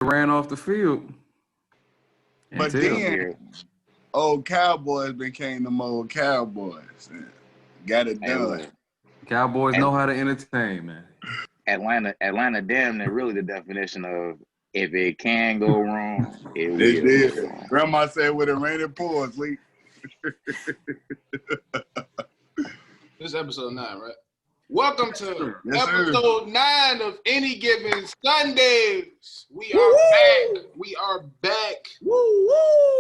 ran off the field. But then, old Cowboys became them old Cowboys. Got it done. Cowboys know how to entertain, man. Atlanta damn near really the definition of if it can go wrong, it will. It did. Grandma said with a rain it pours, Lee. This is episode 9, right? Welcome to episode 9 of Any Given Sundaze. We are back. We are back.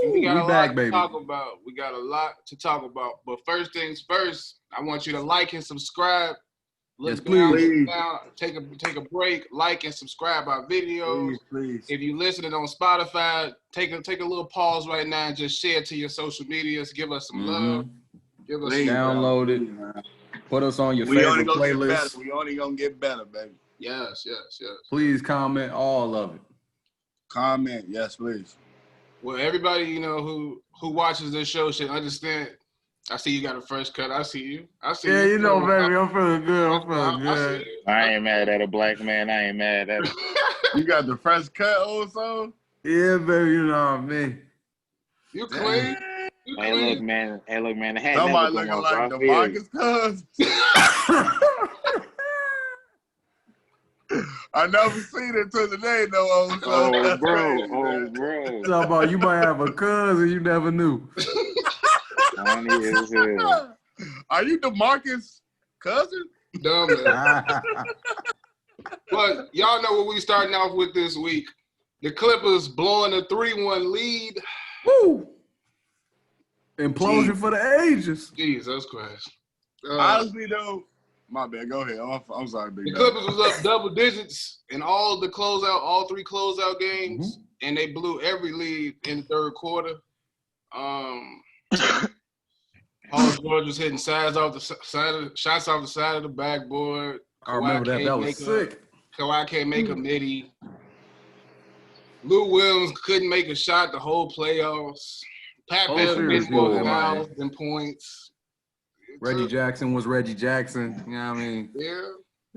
And we got a lot to talk about. We got a lot to talk about. But first things first, I want you to like and subscribe. Yes, please. Down, take a break, like and subscribe our videos. Please. If you listening on Spotify, take a little pause right now and just share it to your social medias. Give us some love. Give us download it. Put us on your favorite playlist. We only gonna get better, baby. Yes. Please comment all of it. Comment, yes, please. Well, everybody who watches this show should understand. I see you got a fresh cut. I see you. Yeah, baby, I'm feeling good. I ain't mad at a black man. I ain't mad at it. You got the fresh cut also? Yeah, baby, you know what I mean. You clean. Hey, look, man. The hat somebody looking like DeMarcus Cousins. I never seen it till today, though. Oh, bro. Talk about you might have a cousin you never knew. Are you DeMarcus' cousin? Dumb man. But y'all know what we starting off with this week. The Clippers blowing a 3-1 lead. Woo! Implosion for the ages. Jesus Christ. Honestly, though, my bad. Go ahead. I'm sorry, big. The Clippers was up double digits in all three closeout games, and they blew every lead in the third quarter. Paul George was hitting shots off the side of the backboard. I remember that. That was sick. Kawhi can't make a midi. Lou Williams couldn't make a shot the whole playoffs. Pat Bev didn't go 1,000 points. Reggie Jackson was Reggie Jackson. You know what I mean? Yeah.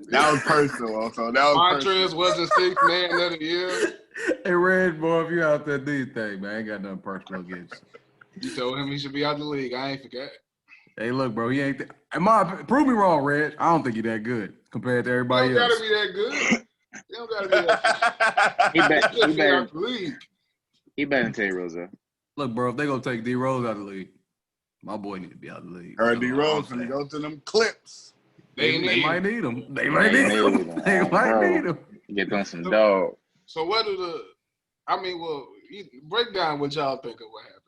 That was personal also. Montrez wasn't sixth man of the year. Hey, Red, boy, if you out there, do your thing, man. I ain't got nothing personal against you. You told him he should be out the league. I ain't forgot. Hey, look, bro, he ain't. Prove me wrong, Red. I don't think he that good compared to everybody else. He don't gotta be that good. He don't gotta be that good. He better out the league. He better than Terry Rozier. Look, bro, if they gonna take D Rose out of the league, my boy need to be out of the league. Or D Rose and go to them Clips. They might need him. They might need him. Get them some dog. So break down what y'all think of what happened,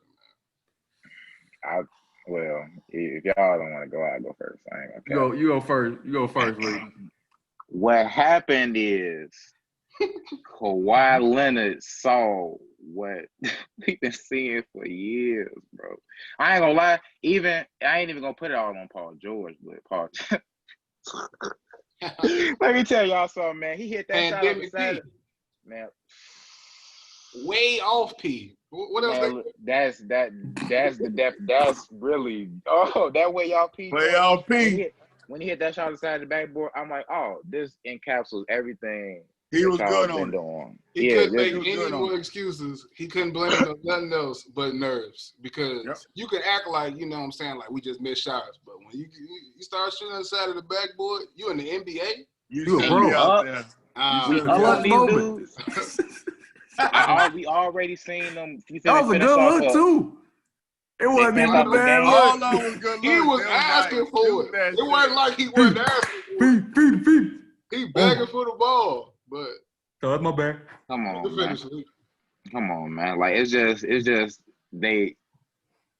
man. Well, if y'all don't want to go, I'll go first. I ain't gonna You go first, Lee. What happened is Kawhi Leonard saw what we've been seeing for years, bro. I ain't gonna lie. I ain't even gonna put it all on Paul George, but Paul. Let me tell y'all something, man. He hit that shot on the side. Man, way off P. What else? Man, that's the depth. That's really that way y'all P. Way off P. When he hit that shot on the side of the backboard, I'm like, this encapsulates everything. He was good on. He couldn't make any more excuses. He couldn't blame it on nothing else but nerves. Because you can act like, you know what I'm saying, like we just missed shots. But when you start shooting on the side of the backboard, you in the NBA. You a pro out there. I love these dudes. We already seen them. That was a good look, too. It wasn't even a bad look. He was asking for it. It wasn't like he wasn't asking for it. Feet. He begging for the ball. But that's my bad. Come on, man. Like it's just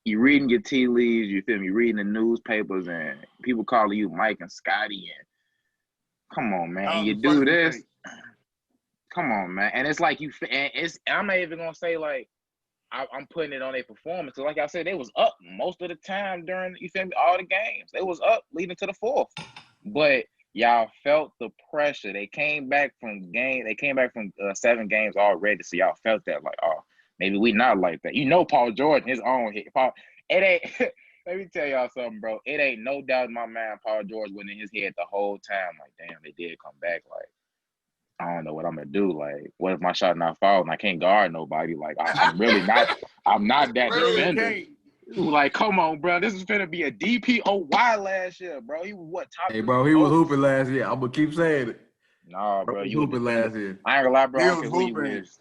you reading your tea leaves, you feel me? Reading the newspapers and people calling you Mike and Scotty and come on, man. And you do this. Come on, man. And it's like I'm not even gonna say like I'm putting it on a performance. Like I said, they was up most of the time during all the games. They was up leading to the fourth, but y'all felt the pressure. They came back from 7 games already, so y'all felt that like, maybe we not like that. Paul George in his own hit. It ain't. Let me tell y'all something, bro. It ain't no doubt in my mind. Paul George went in his head the whole time. Like, damn, they did come back. Like, I don't know what I'm gonna do. Like, what if my shot not falling? I can't guard nobody. Like, I'm really not. I'm not that defender. Like, come on, bro. This is finna be a DPOY last year, bro. He was what top? Hey, bro, he was hooping last year. I'm gonna keep saying it. Nah, bro, you hooping last year. I ain't gonna lie, bro. He I don't care was who you hooping. is.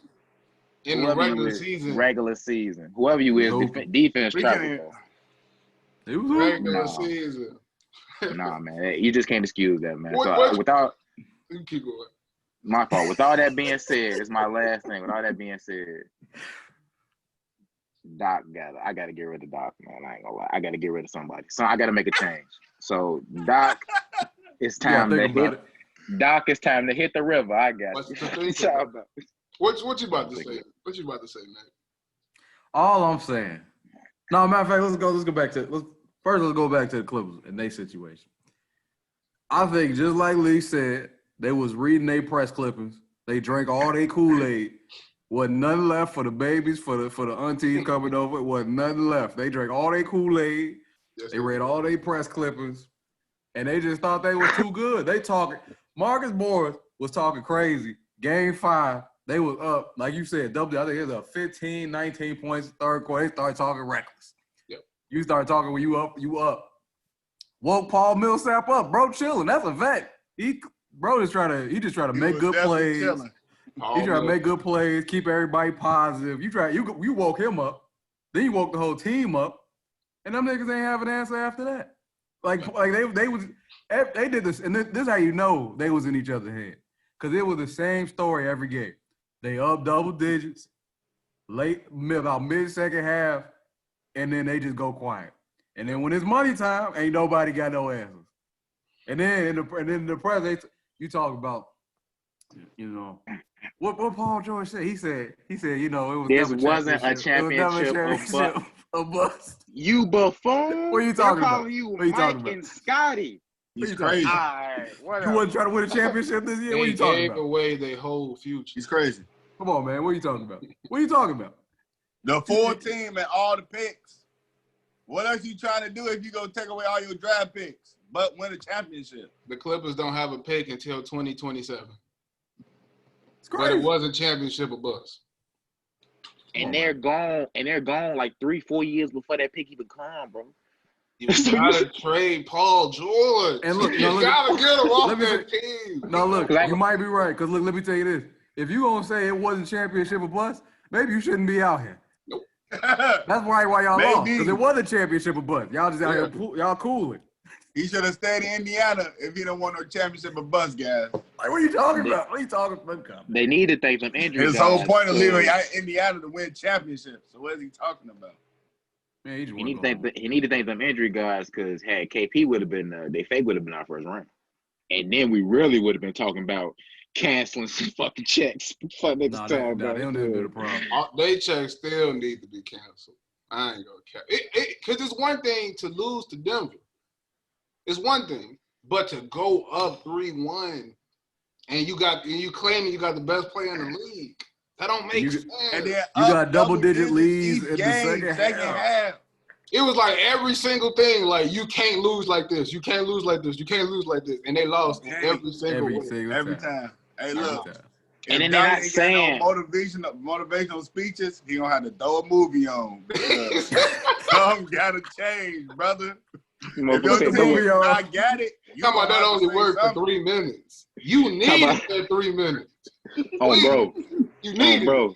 In the regular season. Regular season. Whoever you is, defense travel. It was regular season. Nah, man. You just can't excuse that, man. Without you keep going. My fault. With all that being said, it's my last thing. With all that being said, I gotta get rid of Doc, man. I ain't gonna lie. I gotta get rid of somebody. So I gotta make a change. So Doc, it's time to hit. Doc, it's time to hit the river. I got What you. What you about to say? What you about to say, man? All I'm saying. No, matter of fact, let's go back to let's go back to the Clippers and their situation. I think just like Lee said, they was reading their press clippings. They drank all their Kool-Aid. Wasn't nothing left for the babies, for the aunties coming over. Wasn't nothing left. They drank all their Kool-Aid. Yes, they read all their press clippings, and they just thought they were too good. They talking. Marcus Morris was talking crazy. Game 5, they was up, like you said, I think it was up 15, 19 points third quarter. They started talking reckless. Yep. You start talking when you up. Woke Paul Millsap up, bro. Chilling. That's a vet. He just trying to make good plays. Chilling. He trying to make good plays, keep everybody positive. You woke him up, then you woke the whole team up, and them niggas ain't have an answer after that. Like they did this, and this is how you know they was in each other's head, because it was the same story every game. They up double digits, about mid-second half, and then they just go quiet. And then when it's money time, ain't nobody got no answers. And then in the press, you talk about, you know, what Paul George said. He said, you know, this wasn't a championship a bust. You buffoon. What are you talking about? You Mike and Scotty. He's crazy. All right, you wasn't trying to win a championship this year? What are you talking about? They gave away their whole future. He's crazy. Come on, man. What are you talking about? What are you talking about? The full team and all the picks. What else you trying to do if you go take away all your draft picks but win a championship? The Clippers don't have a pick until 2027. It's crazy. But it was a championship or bust. And they're gone. And they're gone like 3-4 years before that pick even come, bro. You gotta trade Paul George. And look, you gotta get him off that team. No, look, you might be right. Because look, let me tell you this: if you gonna say it wasn't championship or bust, maybe you shouldn't be out here. Nope. That's why y'all lost, because it was a championship or bust. Y'all just out here, y'all cooling. He should have stayed in Indiana if he don't want no championship or bust, guys. Like, what are you talking about? What are you talking about? They need to take some injuries. His whole point of leaving Indiana to win championships. So what is he talking about? Man, he need to thank them injury guys, because had KP would have been they fake would have been our first round, and then we really would have been talking about canceling some fucking checks for next time. They don't need to be the problem. They checks still need to be canceled. I ain't gonna cap it, because it's one thing to lose to Denver. It's one thing, but to go up 3-1 and you claiming you got the best player in the league. That don't make sense. And you got double-digit leads in the second half. It was like every single thing, like, you can't lose like this. You can't lose like this. You can't lose like this. And they lost every single way. Every time. Hey, look. And then they're not saying motivational speeches, he gonna have to throw a movie on. Something gotta change, brother. If your team not got it, you talking about that only worked for 3 minutes. You needed that 3 minutes. Oh, bro. You need it. Bro.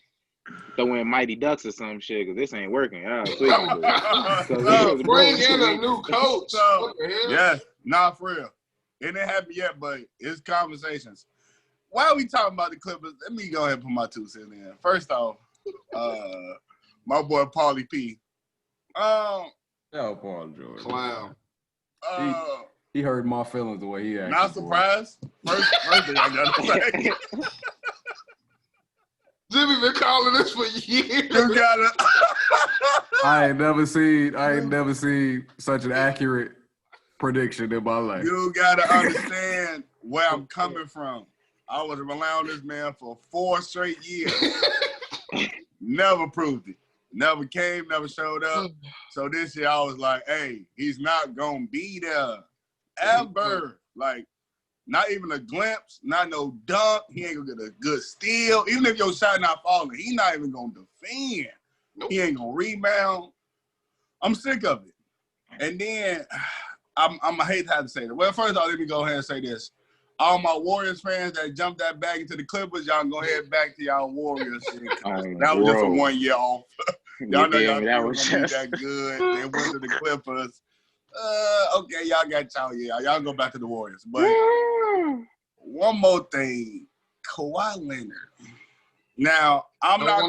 Throw in Mighty Ducks or some shit, because this ain't working. Bring in a new coach. Yes, not for real. It didn't happen yet, but it's conversations. Why are we talking about the Clippers? Let me go ahead and put my 2 cents in. First off, my boy Paulie P. Paul George. Clown. He hurt my feelings the way he acted. Not surprised. First thing I gotta say. Jimmy been calling this for years. You gotta. I ain't never seen such an accurate prediction in my life. You gotta understand where I'm coming from. I was relying on this man for 4 straight years. Never proved it. Never came, never showed up. So this year I was like, hey, he's not gonna be there. Ever. Like, Not even a glimpse, not no dunk. He ain't gonna get a good steal. Even if your shot not falling, he not even gonna defend. Nope. He ain't gonna rebound. I'm sick of it. And then I hate to have to say that. Well, first of all, let me go ahead and say this. All my Warriors fans that jumped that back into the Clippers, y'all go head back to y'all Warriors. That was just a 1 year off. Y'all know y'all gonna be that good. They went to the Clippers. Okay, y'all got y'all. Yeah, y'all go back to the Warriors. But one more thing, Kawhi Leonard. Now, I'm not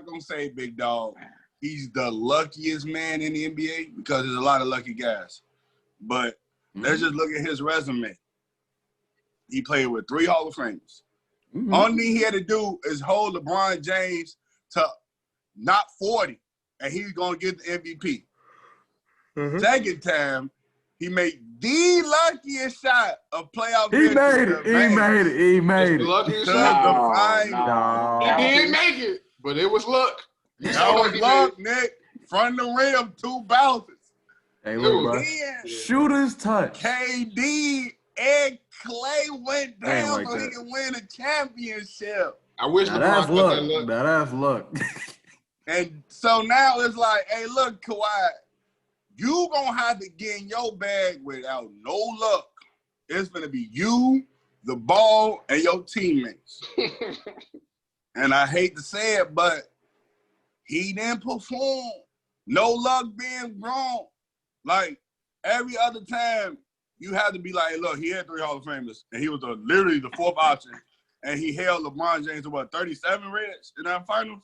gonna say, big dog, he's the luckiest man in the NBA because there's a lot of lucky guys. But let's just look at his resume. He played with 3 Hall of Famers. Only thing he had to do is hold LeBron James to not 40, and he's gonna get the MVP. Second time, he made the luckiest shot of playoff. He made it. He made it. The luckiest shot. He didn't make it, but it was luck. That was luck, Nick. Front of the rim, 2 bounces. Hey, look, bro. Shooter's touch. KD and Clay went down so he can win a championship. I wish that's luck. That's luck. And so now it's like, hey, look, Kawhi, you gonna have to get in your bag without no luck. It's gonna be you, the ball, and your teammates. And I hate to say it, but he didn't perform. No luck being wrong. Like every other time, you had to be like, hey, look, he had 3 Hall of Famers, and he was literally the 4th option, and he held LeBron James to what, 37 reds in that finals?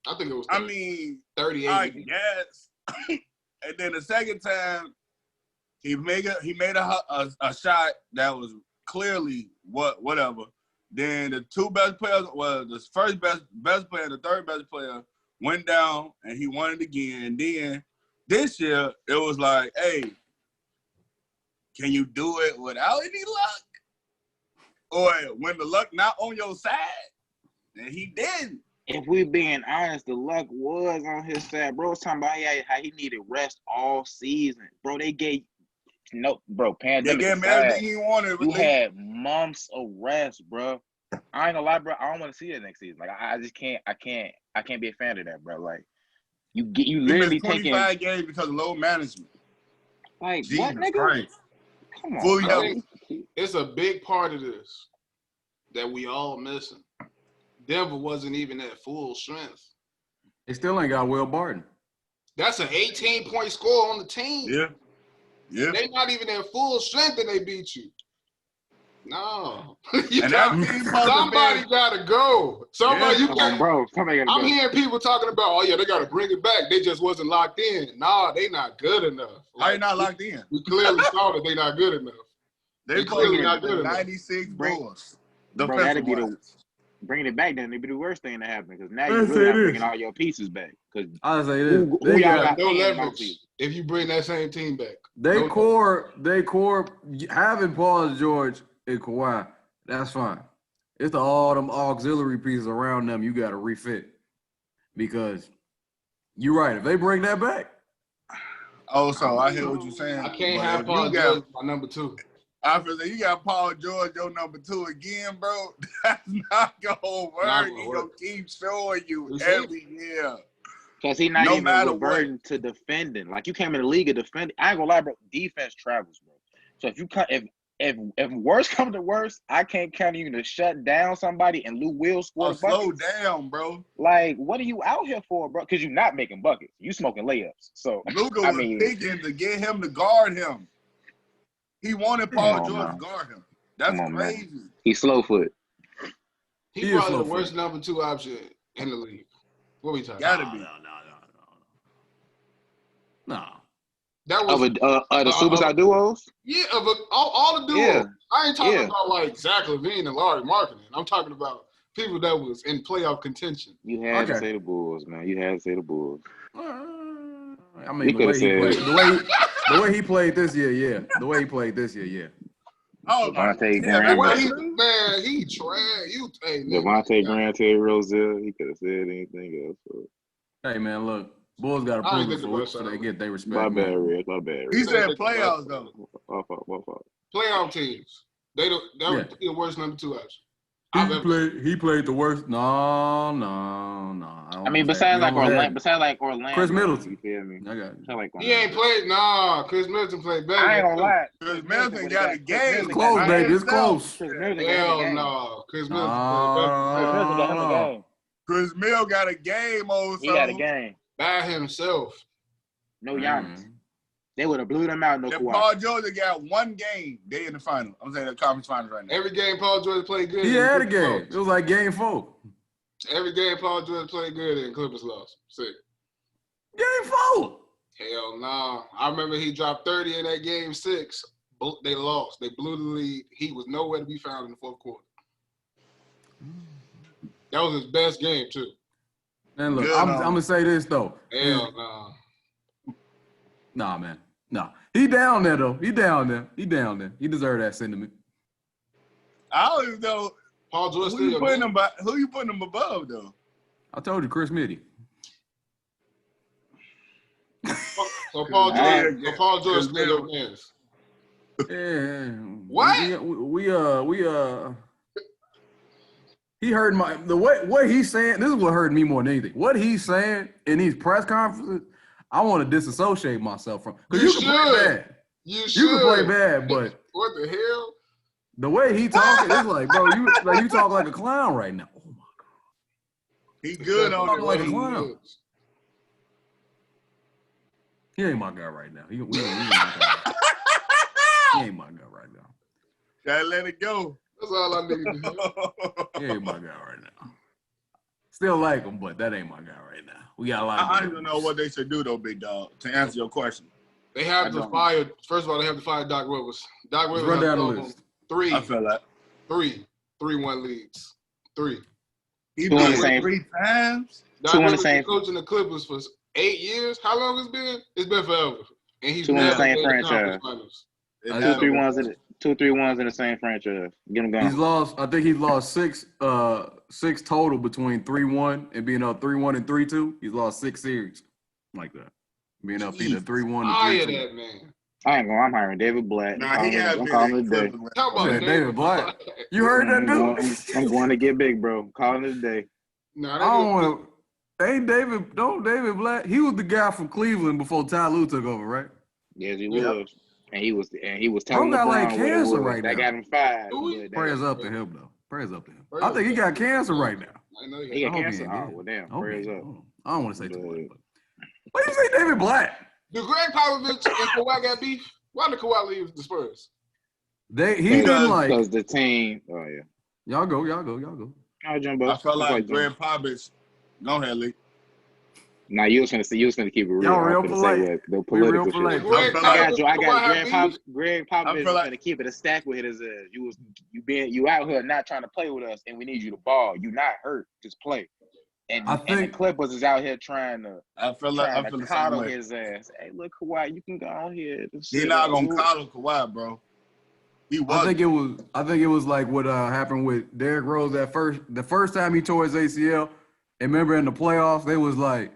I think it was 38. I guess. And then the second time, he made a shot that was clearly whatever. Then the 2 best players, the first best player, the 3rd best player went down, and he won it again. And then this year, it was like, hey, can you do it without any luck? Or when the luck not on your side? And he didn't. If we being honest, the luck was on his side. Bro was talking about how he needed rest all season. Bro, they gave pandemic. They gave him everything he wanted. You had months of rest, bro. I ain't gonna lie, bro. I don't want to see that next season. Like I just can't. I can't be a fan of that, bro. Like you literally taking 25 games because of low management. Like Jesus what, nigga? Christ. Come on, fully healthy. It's a big part of this that we all missing. Denver wasn't even at full strength. They still ain't got Will Barton. That's an 18-point score on the team. Yeah. They're not even at full strength and they beat you. No. Somebody gotta go. Somebody bro. I'm hearing people talking about, oh yeah, they gotta bring it back. They just wasn't locked in. Nah, they not good enough. How they not locked in? We clearly saw that they not good enough. They clearly not good enough. 96 Bulls. Bringing it back, then it'd be the worst thing to happen because now you're really not bringing all your pieces back. Because I say this, they got no leverage if you bring that same team back. They core having Paul George and Kawhi, that's fine. It's all them auxiliary pieces around them you got to refit because you're right. If they bring that back, I hear what you're saying. I can't have Paul George my number 2. I feel like you got Paul George, your number 2 again, bro. That's not gonna work. He gonna keep showing you every year. Because he's not even reverting to defending. Like you came in the league of defending. I ain't gonna lie, bro. Defense travels, bro. So if worse come to worse, I can't count you to shut down somebody and Lou will score buckets. Slow down, bro. Like, what are you out here for, bro? Because you're not making buckets. You smoking layups. So Luka was thinking to get him to guard him. He wanted Paul George to guard him. That's crazy. Man. He's slow foot. He's probably the worst number 2 option in the league. What we talking about? Gotta be. No. That was the superstar duos? Yeah, of all the duos. Yeah. I ain't talking about like Zach LaVine and Larry Markkinen. I'm talking about people that was in playoff contention. You had to say the Bulls, man. You had to say the Bulls. I mean, the way he played this year, yeah. The way he played this year, yeah. Oh, Devontae Grant. He tried. Devontae Grant, Terry Rozier, he could have said anything else. So. Hey, man, look. Bulls got to prove it so they get their respect. My bad, Rick. He said playoffs, though. My fault. playoff teams. That would be the worst number 2 option. He played the worst. No. I mean, besides like Orlando. Chris Middleton. You feel me? I got you. He ain't played. Nah, Chris Middleton played better. I ain't gonna lie. Chris Middleton got a game. It's close, baby. It's close. Hell no. Chris Middleton got him a game. Chris Mill got a game on. He got a game by himself. No Giannis. They would have blew them out. No Kawhi. Paul George got one game. They in the final. I'm saying the conference finals right now. Every game Paul George played good. He had a game. It was like game 4. Every game Paul George played good and Clippers lost. Sick. Game 4. Hell no. I remember he dropped 30 in that game 6. They lost. They blew the lead. He was nowhere to be found in the 4th quarter. That was his best game too. And look, I'm gonna say this though. Hell no. Nah, man. Nah. He down there though. He down there. He deserved that sentiment. I don't even know. Paul George who you putting him above though? I told you, Chris Mitty. So Paul George still your hands. Yeah. What? We he heard what he's saying. This is what hurt me more than anything. What he's saying in these press conferences, I want to disassociate myself from. Because you can play bad. You can play bad, but what the hell? The way he talking, it's like, bro, you talk like a clown right now. Oh my god. He good on it. Like a clown. He ain't my guy right now. He ain't my guy. He ain't my guy right now. Gotta let it go. That's all I need to do. He ain't my guy right now. Still like him, but that ain't my guy right now. We got a lot of I don't even know what they should do though, big dog, to answer your question. They have to fire, first of all, they have to fire Doc Rivers. Doc Rivers run down the list. 3. I feel that. 3-1 leads. 3. He did it 3 times. Doc Rivers been coaching the Clippers for 8 years. How long it's been? It's been forever. And he's 2 in the same franchise. 2-3-1s in the same franchise. Get him going. I think he's lost 6 total between 3-1 and being up 3-1 and 3-2. He's lost 6 series like that. Being up either 3-1 or 3-2. That man. I'm hiring David Blatt. Nah, he has been day. Talk about David Blatt. You heard that dude? I'm going to get big, bro. Calling it a day. No, I don't want to. Ain't David Blatt? He was the guy from Cleveland before Ty Lue took over, right? Yes, he was. And he was telling got LeBron like cancer right now. That got him fired. Prayers up to him, though. Prayers up to him. I think he got cancer right now. He got cancer? Oh, well, damn. Prayers up. I don't want to say too much. Why do you say David Blatt? Do Greg Popovich and Kawhi got beef? Why did Kawhi leave the Spurs? He didn't like. Because the team. Oh, yeah. Y'all go. I'll jump up. I felt like Greg Popovich. Go ahead, Lee. Nah, you was gonna keep it real. Y'all real polite. The political shit. I got Greg Popovich is gonna keep it a stack with his ass. You out here not trying to play with us, and we need you to ball. You not hurt, just play. And the Clippers is out here trying to. I feel coddle his ass. Hey, look, Kawhi, you can go on here. He's not gonna coddle Kawhi, bro. I think it was like what happened with Derrick Rose the first time he tore his ACL. And remember in the playoffs, they was like,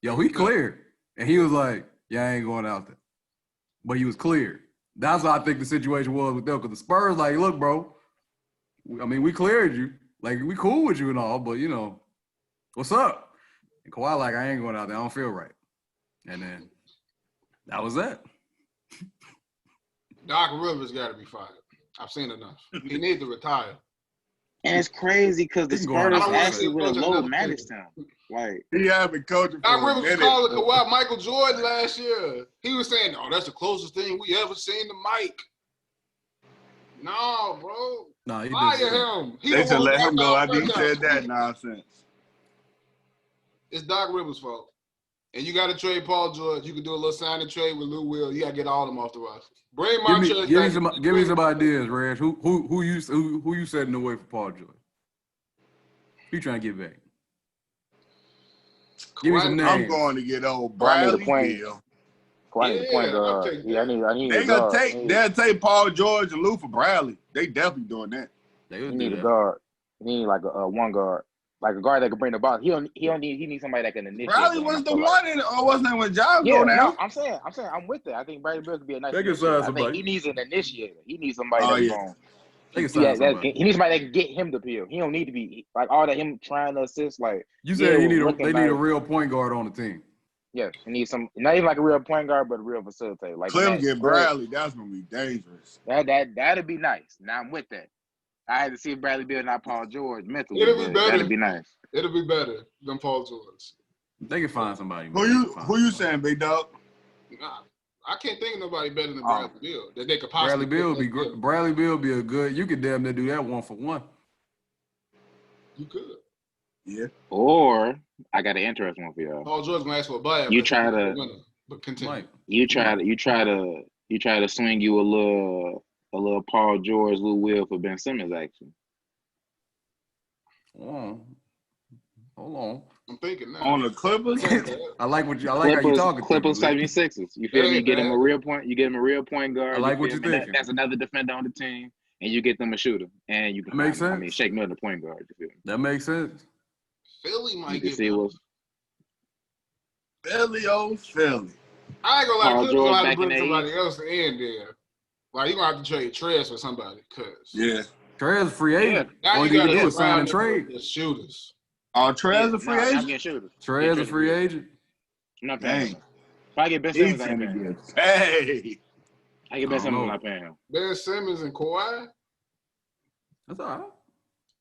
yo, he cleared. And he was like, yeah, I ain't going out there. But he was cleared. That's how I think the situation was with them. Because the Spurs like, look, bro, I mean, we cleared you. Like, we cool with you and all, but, you know, what's up? And Kawhi like, I ain't going out there. I don't feel right. And then that was that. Doc Rivers got to be fired. I've seen enough. He needs to retire. And it's crazy because the Spurs actually would have low managed him. Like he had been coaching. Doc Rivers was calling Kawhi Michael Jordan last year. He was saying, "Oh, that's the closest thing we ever seen to Mike." No, bro. No, he fire him. They should let him go. I think he said that nonsense. It's Doc Rivers' fault. And you got to trade Paul George. You can do a little signing trade with Lou Will. You got to get all of them off the roster. Bring Montrezl. Give me some ideas, Reg. Who you setting away for Paul George? Who you trying to get back? Give me some names. I'm going to get old Bradley Beal. They'll take Paul George and Lou for Bradley. They definitely doing that. He need a guard. He need like a one guard. Like a guard that can bring the ball. He needs somebody that can initiate. Bradley was the one, or wasn't it when John Yeah, go now? no, I'm saying, I'm with it. I think Bradley Beal could be a nice. They can sign I think somebody. he needs an initiator. He needs somebody Oh, that's yeah. going. They can sign somebody. He needs somebody that can get him the pill. He don't need to be like all that him trying to assist. Like You said they need nice. a real point guard on the team. Yeah, he needs some, not even like a real point guard, but a real facilitator. Like Clem get Bradley, that's gonna be dangerous. That'd be nice. Now I'm with that. I had to see Bradley Beal, not Paul George, mentally. It'll be better. That'd be nice. It'll be better than Paul George. They can find somebody. Who you saying, big dog? Nah, I can't think of nobody better than Bradley Beal that they could possibly. Bradley Beal be a good. You could damn near do that 1-for-1. You could. Yeah. Or I got an interesting one for y'all. Paul George gonna ask for a buyout. You try to, but continue. you try to swing you a little Paul George, Lou Will for Ben Simmons action. Hold on. I'm thinking now. On the Clippers? I like how you talking. Clippers 76ers. You feel me? You get him a real point. You get him a real point guard. I like what you're thinking. That's another defender on the team, and you get them a shooter, and you can. Makes sense. I mean, Shake Milton, the point guard. You feel me? That makes sense. Philly might get Philly. Philly. I ain't gonna lie, Paul Clippers George gonna have back to in bring the somebody else in there. Like you gonna have to trade Trez for somebody, cause Yeah. Trez free agent. now All you you gotta can do hit is sign and around trade. the shooters. Trez a free agent? I'm getting shooters. Trez a free agent. I'm not paying Dang. him. If I get Ben Simmons, I ain't paying him. Hey. I get Ben Simmons, I'm not paying him. Ben Simmons and Kawhi, That's all right.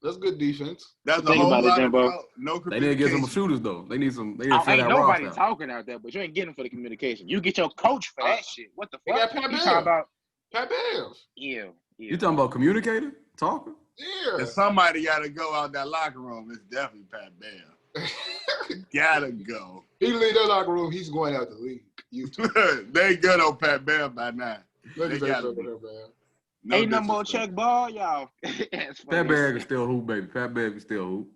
that's good defense. That's a Think whole about it, lot Jimbo. of no They need to get some communication. shooters though. They need some. They need to fill Ain't that nobody roster. talking out there, but you ain't getting for the communication. You get your coach for that shit. What the They fuck? got Pat You Bev. talking about? Pat Bev. Yeah. You talking about communicator? Talking? Yeah. If somebody got to go out that locker room, it's definitely Pat Bev. Gotta go. He leave that locker room, he's going out the league. They good on Pat Bev by now. Look at They that gotta man. No Ain't no more disrespect. check ball, y'all. Pat Bev can still hoop, baby. Pat Bev can still hoop.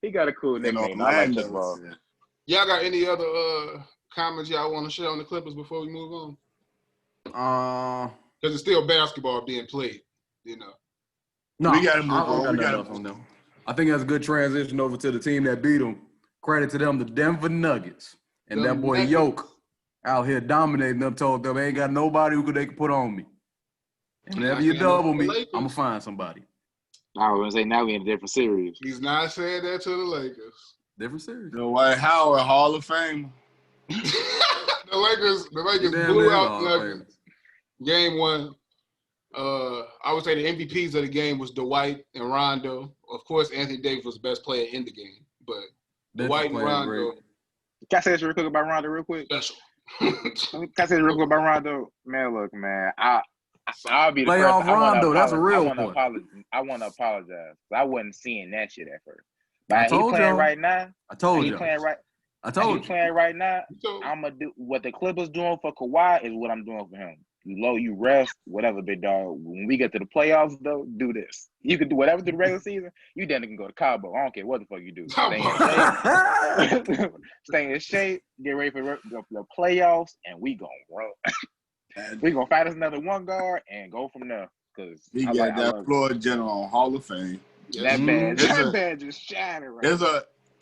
He got a cool In nickname. I like Orlando, check ball. Y'all got any other comments y'all want to share on the Clippers before we move on? Because it's still basketball being played, you know. No, We gotta move I don't on. got We nothing gotta else on them. I think that's a good transition over to the team that beat them. Credit to them, the Denver Nuggets. And that boy Yoke out here dominating them, told them, ain't got nobody they could put on me. And whenever you double me, I'm going to find somebody. I was going to say, now we in a different series. He's not saying that to the Lakers. Different series. Dwight Howard, Hall of Fame. The Lakers blew out the Nuggets. Game one. I would say the MVPs of the game was Dwight and Rondo. Of course, Anthony Davis was the best player in the game, but Dwight and Rondo. Can I say this real quick about Rondo real quick? Special. Can I say this real quick about Rondo? Man, look, man, I'll be the Playoff first. Rondo, that's a real one. I want to apologize. I wasn't seeing that shit at first. But I told he playing y'all. right now. I told you. I told you. Playing right now. I'm gonna do what the Clippers doing for Kawhi is what I'm doing for him. You rest, whatever, big dog. When we get to the playoffs, though, do this. You can do whatever through the regular season. You then can go to Cabo. I don't care what the fuck you do. Stay in shape. Stay in shape. Get ready for the playoffs, and we gonna run. We gonna find us another one guard and go from there. Cause he got that Floyd General Hall of Fame. That bad just shining right.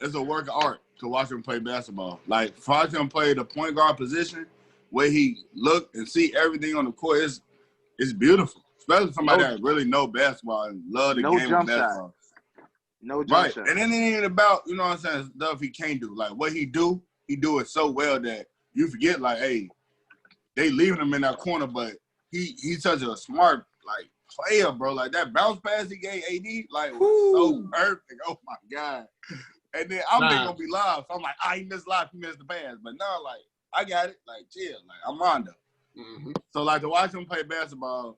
It's a work of art to watch him play basketball. Like watch him play the point guard position, where he look and see everything on the court. It's beautiful, especially somebody that really know basketball and love the game of basketball. No jump shot. And then it ain't about, you know what I'm saying, stuff he can't do. Like what he do it so well that you forget, like, hey, they leaving him in that corner, but he's such a smart, like, player, bro. Like that bounce pass he gave AD, like, was so perfect. Oh my God. And then I'm gonna be live. So I'm like, he missed live, he missed the pass. But no, like, I got it. Like, chill. Like, I'm Rondo. Mm-hmm. So like to watch him play basketball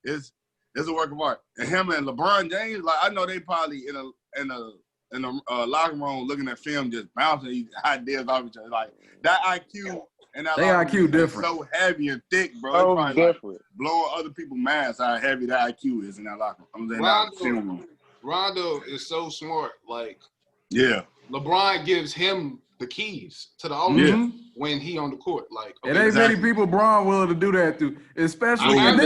is a work of art. And him and LeBron James, like, I know they probably in a locker room looking at film, just bouncing these ideas off each other. Like that IQ and that IQ different. So heavy and thick, bro. So it's probably different. Like blowing other people's minds how heavy that IQ is in that locker room. Rondo is so smart. Like, yeah, LeBron gives him the keys to the offense when he on the court. Like, okay, it ain't many people Bron willing to do that to, especially. And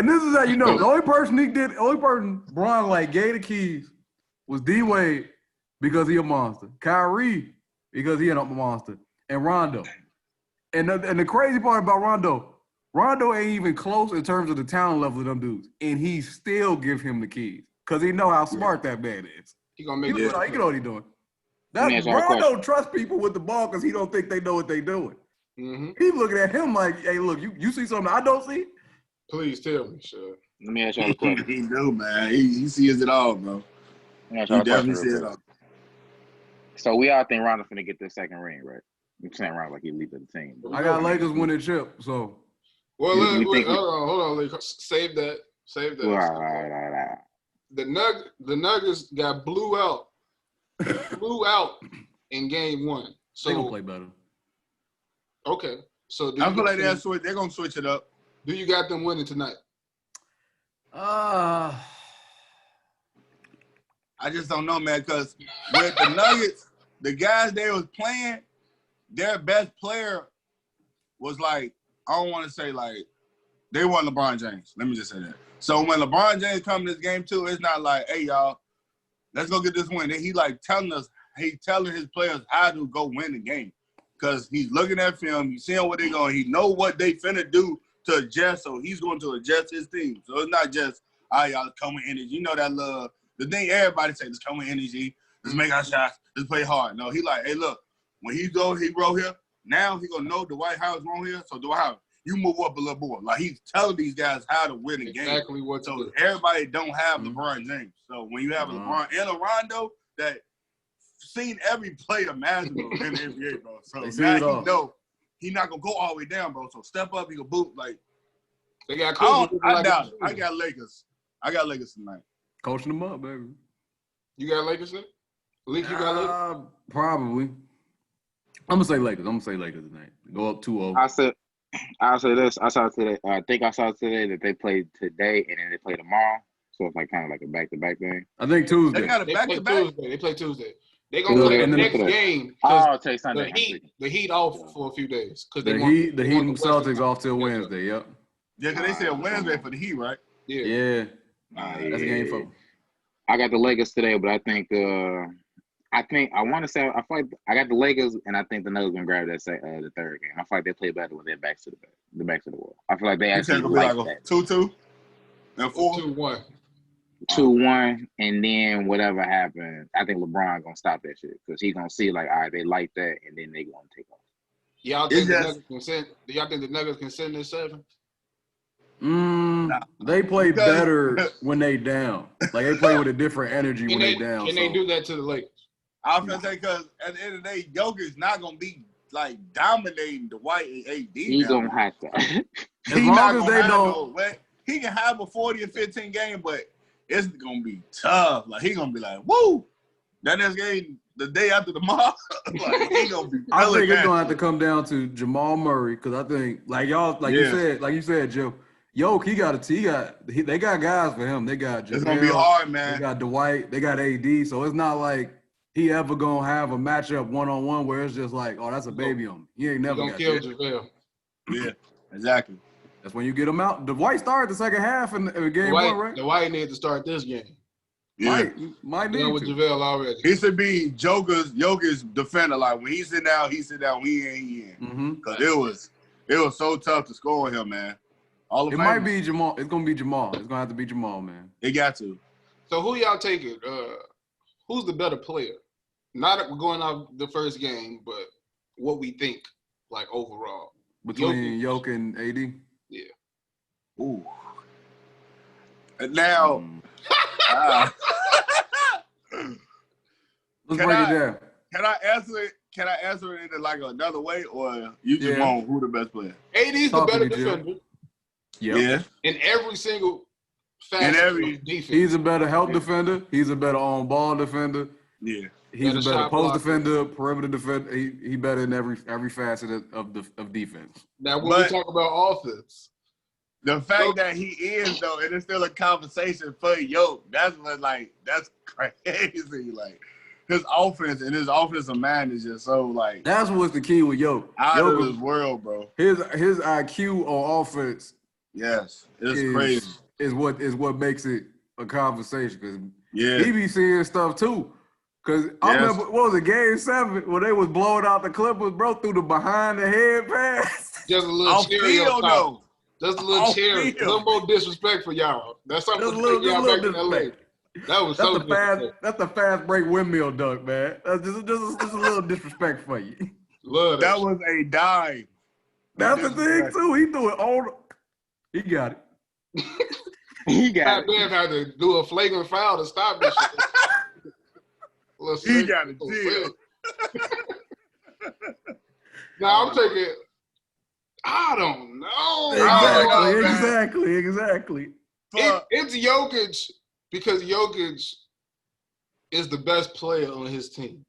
this is how you know the only person Bron like gave the keys was D Wade, because he a monster. Kyrie because he a monster. And Rondo. And the crazy part about Rondo ain't even close in terms of the talent level of them dudes. And he still give him the keys because he know how smart that man is. He gonna make He know what he doing. That's Rondo trusts people with the ball because he don't think they know what they doing. Mm-hmm. He's looking at him like, hey, look, you see something I don't see? Please tell me, sure. Let me ask y'all a question. He do, man. He sees it all, bro. Let me ask y'all a question definitely sees it all. So we all think Rondo's gonna get this second ring, right? I'm saying Rondo like he leads the team. I got Lakers winning chip, so. Well, hold on, Lakers. Save that. Right. The Nuggets got blew out in game 1. So They gonna play better. Okay. So I feel like they're gonna switch it up. Do you got them winning tonight? I just don't know, man, because with the Nuggets, the guys they was playing, their best player was like, I don't want to say like, they weren't LeBron James. Let me just say that. So when LeBron James come to this game too, it's not like, hey, y'all, let's go get this win. He like telling his players how to go win the game. Because he's looking at film, he's seeing what they're going, he know what they finna do to adjust, so he's going to adjust his team. So it's not just, all right, y'all, come with energy. You know that the thing everybody say, just come with energy, let's make our shots, let's play hard. No, he like, hey, look, when he roll here, now he going to know Dwight Howard's wrong here, so Dwight Howard, you move up a little more. Like, he's telling these guys how to win the game. Exactly what so to do. Everybody don't have LeBron James. So when you have LeBron and a Rondo that seen every play imaginable in the NBA, bro. So now he know he's not gonna go all the way down, bro. So step up, he can boot. Like they got I doubt it. I got Lakers tonight. Coaching them up, baby. You got Lakers then? Leak, you got Lakers? Probably. I'm gonna say Lakers tonight. Go up 2-0. I'll say this. I saw today that they played today and then they play tomorrow. So it's like kind of like a back-to-back thing. I think Tuesday. They got a back-to-back. They play Tuesday. They're going to play the next game. I'll take Sunday. The Heat off for a few days. The Heat and Celtics off till Wednesday, yep. Yeah, because they said Wednesday for the Heat, right? Yeah. That's a game for. I got the Lakers today, but I think I want to say I feel like I got the Lakers, and I think the Nuggets gonna grab that the third game. I feel like they play better when they're backs to the backs of the wall. I feel like they actually like that. 2-2 and 4-2-1. 2-1, and then whatever happens, I think LeBron gonna stop that shit because he's gonna see like, all right, they like that, and then they gonna take off. Y'all think do y'all think the Nuggets can send this 7? They play better when they down. Like they play with a different energy when they down. Can they do that to the Lakers? I was gonna say because at the end of the day, Jokic's not gonna be like dominating Dwight and AD. He's gonna have to. As long as they don't. He can have a 40 and 15 game, but it's gonna be tough. Like he gonna be like, woo. That next game, the day after tomorrow, like he gonna be. I think it's gonna have to come down to Jamal Murray because I think, like y'all, you said, Joe. Yoke, they got guys for him. They got Jamel, it's gonna be hard, man. They got Dwight, they got AD, so it's not like he ever gonna have a matchup 1-on-1 where it's just like, oh, that's a baby on me. He ain't never gonna kill JaVale. Yeah, exactly. That's when you get him out. Dwight started the second half in game 1, right? Dwight needs to start this game. Yeah, might need with to. JaVale already. He should be Joker's defender. Like when he sit down, he sit down. He in. Because it was so tough to score him, man. It might be Jamal. It's gonna be Jamal. It's gonna have to be Jamal, man. It got to. So who y'all taking? Who's the better player? Not going off the first game, but what we think, like overall. Between Yoke and AD? Yeah. Ooh. And now, let's break it down. Can I answer it? Can I answer it in like another way, or you just want who the best player? AD's the better defender. Yep. Yeah. In every single facet of defense. He's a better help defender. He's a better on-ball defender. Yeah. He's a better post defender, perimeter defender. He better in every facet of defense. Now, when we talk about offense, the fact that he is though, and it's still a conversation for Yoke. That's crazy. Like his offense and his offensive mind is just so like. That's what's the key with Yoke. Out of his world, bro. His IQ on offense. Yes, it's crazy. Is what makes it a conversation because he be seeing stuff too. Cause I remember, what was it, Game 7, when they was blowing out the Clippers, bro, through the behind the head pass. Just a little cherry on top. Just a little cherry. A little more disrespect for y'all. That's something to take y'all back to LA. That was so disrespectful. That's the fast break windmill dunk, man. That's just a little disrespect for you. Love that was a dive. That's the thing too. He threw it all. He got it. He got it. Had to do a flagrant foul to stop this shit. He got it. Now I'm taking. I don't know. Exactly. It's Jokic because Jokic is the best player on his team,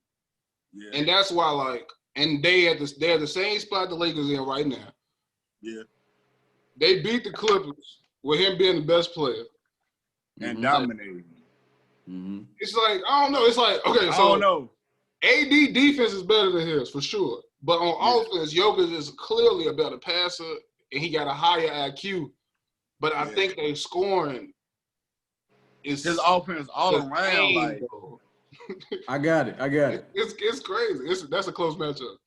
and that's why and they're the same spot the Lakers in right now. Yeah, they beat the Clippers with him being the best player and dominating. Mm-hmm. It's like I don't know. It's like okay, so I don't know. AD defense is better than his for sure. But on offense, Jokic is clearly a better passer, and he got a higher IQ. But I think they scoring is his offense all around. Like, I got it. It's crazy. That's a close matchup.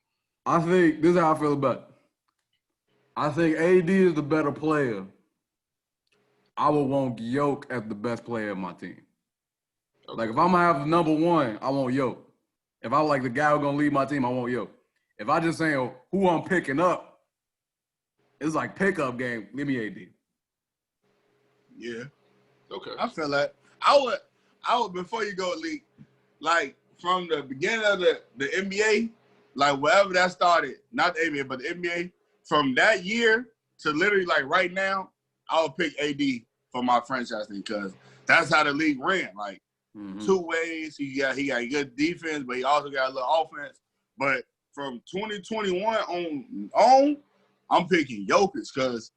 I think this is how I feel about it. I think AD is the better player. I would want Jokic as the best player of my team. Okay. Like if I'm gonna have number one, I want Jokic. If I like the guy who's gonna lead my team, I want Jokic. If I just saying who I'm picking up, it's like pickup game. Give me AD. Yeah. Okay. I feel that. I would before you go, Lee, like from the beginning of the NBA, like wherever that started, not the NBA, but the NBA, from that year to literally like right now, I would pick AD for my franchise team because that's how the league ran. Like two ways. He got good defense, but he also got a little offense. But from 2021 on, I'm picking Jokic because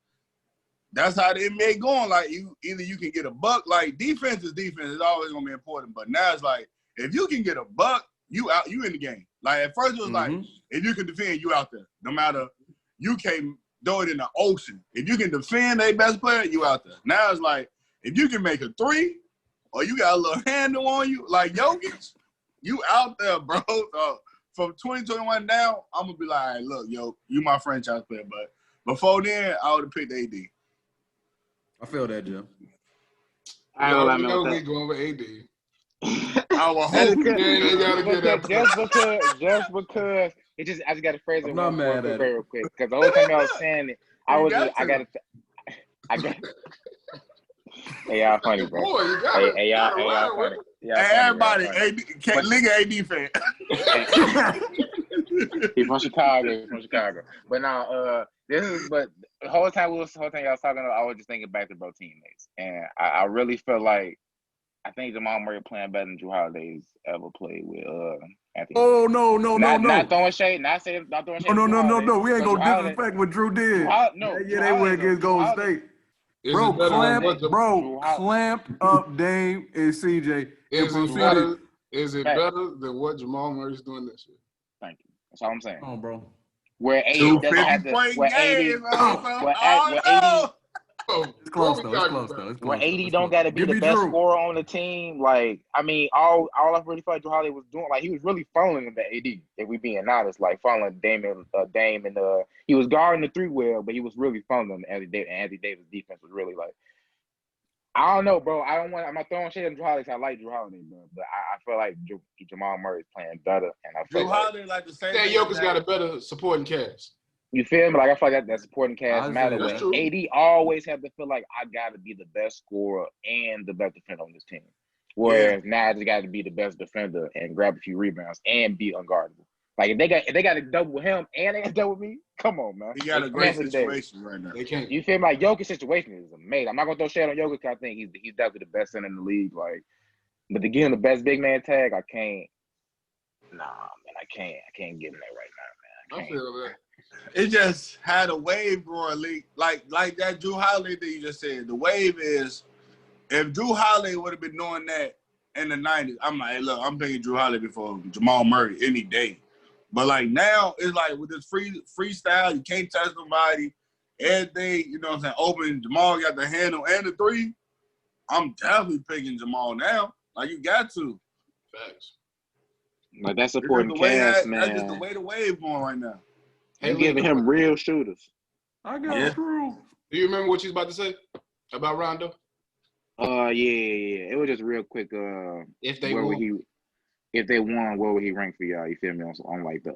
that's how the NBA going. Like either you can get a buck. Like defense is defense. It's always gonna be important. But now it's like if you can get a buck, you out. You in the game. Like at first it was like if you can defend, you out there. No matter you can't throw it in the ocean. If you can defend a best player, you out there. Now it's like if you can make a three or you got a little handle on you, like Jokic, you out there, bro. So from 2021 down, I'm gonna be like, all right, look, yo, you my franchise player. But before then, I would have picked AD. I feel that, Jim. I don't know we going with AD. I will hope they gotta get that. Just because I just got to phrase it real quick because the whole time I was saying it, I got. Hey, y'all funny, bro. Boy, you got hey, y'all funny. Hey, everybody, Liga AD fan. He's from Chicago. But now, but the whole time y'all was talking, I was just thinking back to bro teammates, and I really feel like I think Jamal Murray playing better than Drew Holiday's ever played with Anthony. Oh no! Not throwing shade. Not throwing shade. No. We ain't gonna disrespect what Drew did. They went against Golden State. Clamped up Dame and CJ. Is it better than what Jamal Murray's doing this year? Thank you. That's all I'm saying. Oh, bro. Where 80 doesn't have to. It's close though. Where 80 don't got to be the best scorer on the team. Like, I mean, all I really felt like Drew Holiday was doing, like, he was really funneling the AD. If we being honest, like funneling Dame and he was guarding the three well, but he was really funneling Anthony Davis' defense was really like. I don't know, bro. I'm not throwing shit at Drew Holiday. I like Drew Holiday, bro, but I feel like Jamal Murray is playing better, and I feel Drew Holiday like the same. Yeah, Jokic's got a better supporting cast. You feel me? Like I feel like that supporting cast matter. When AD always have to feel like I got to be the best scorer and the best defender on this team, whereas now I just got to be the best defender and grab a few rebounds and be unguardable. Like if they got to double with him and they got to double with me, come on, man. He got a great situation right now. They can't. You feel me? Like Jokic's situation is amazing. I'm not gonna throw shade on Jokic. I think he's definitely the best center in the league. Like, but to give him the best big man tag, I can't. Nah, man, I can't get him there right now, man. I feel that. It just had a wave growing league. Like that Drew Holiday that you just said. The wave is if Drew Holiday would have been doing that in the 90s, I'm like, hey, look, I'm picking Drew Holiday before Jamal Murray any day. But like now, it's like with this freestyle, you can't touch nobody. Everything, you know what I'm saying, open. Jamal got the handle and the three. I'm definitely picking Jamal now. Like you got to. Facts. Like that supporting cast, man. That's just the way the wave going right now. They giving him real shooters. I got through. Do you remember what you was about to say about Rondo? Yeah. It was just real quick. If they won, where would he rank for y'all? You feel me? On like the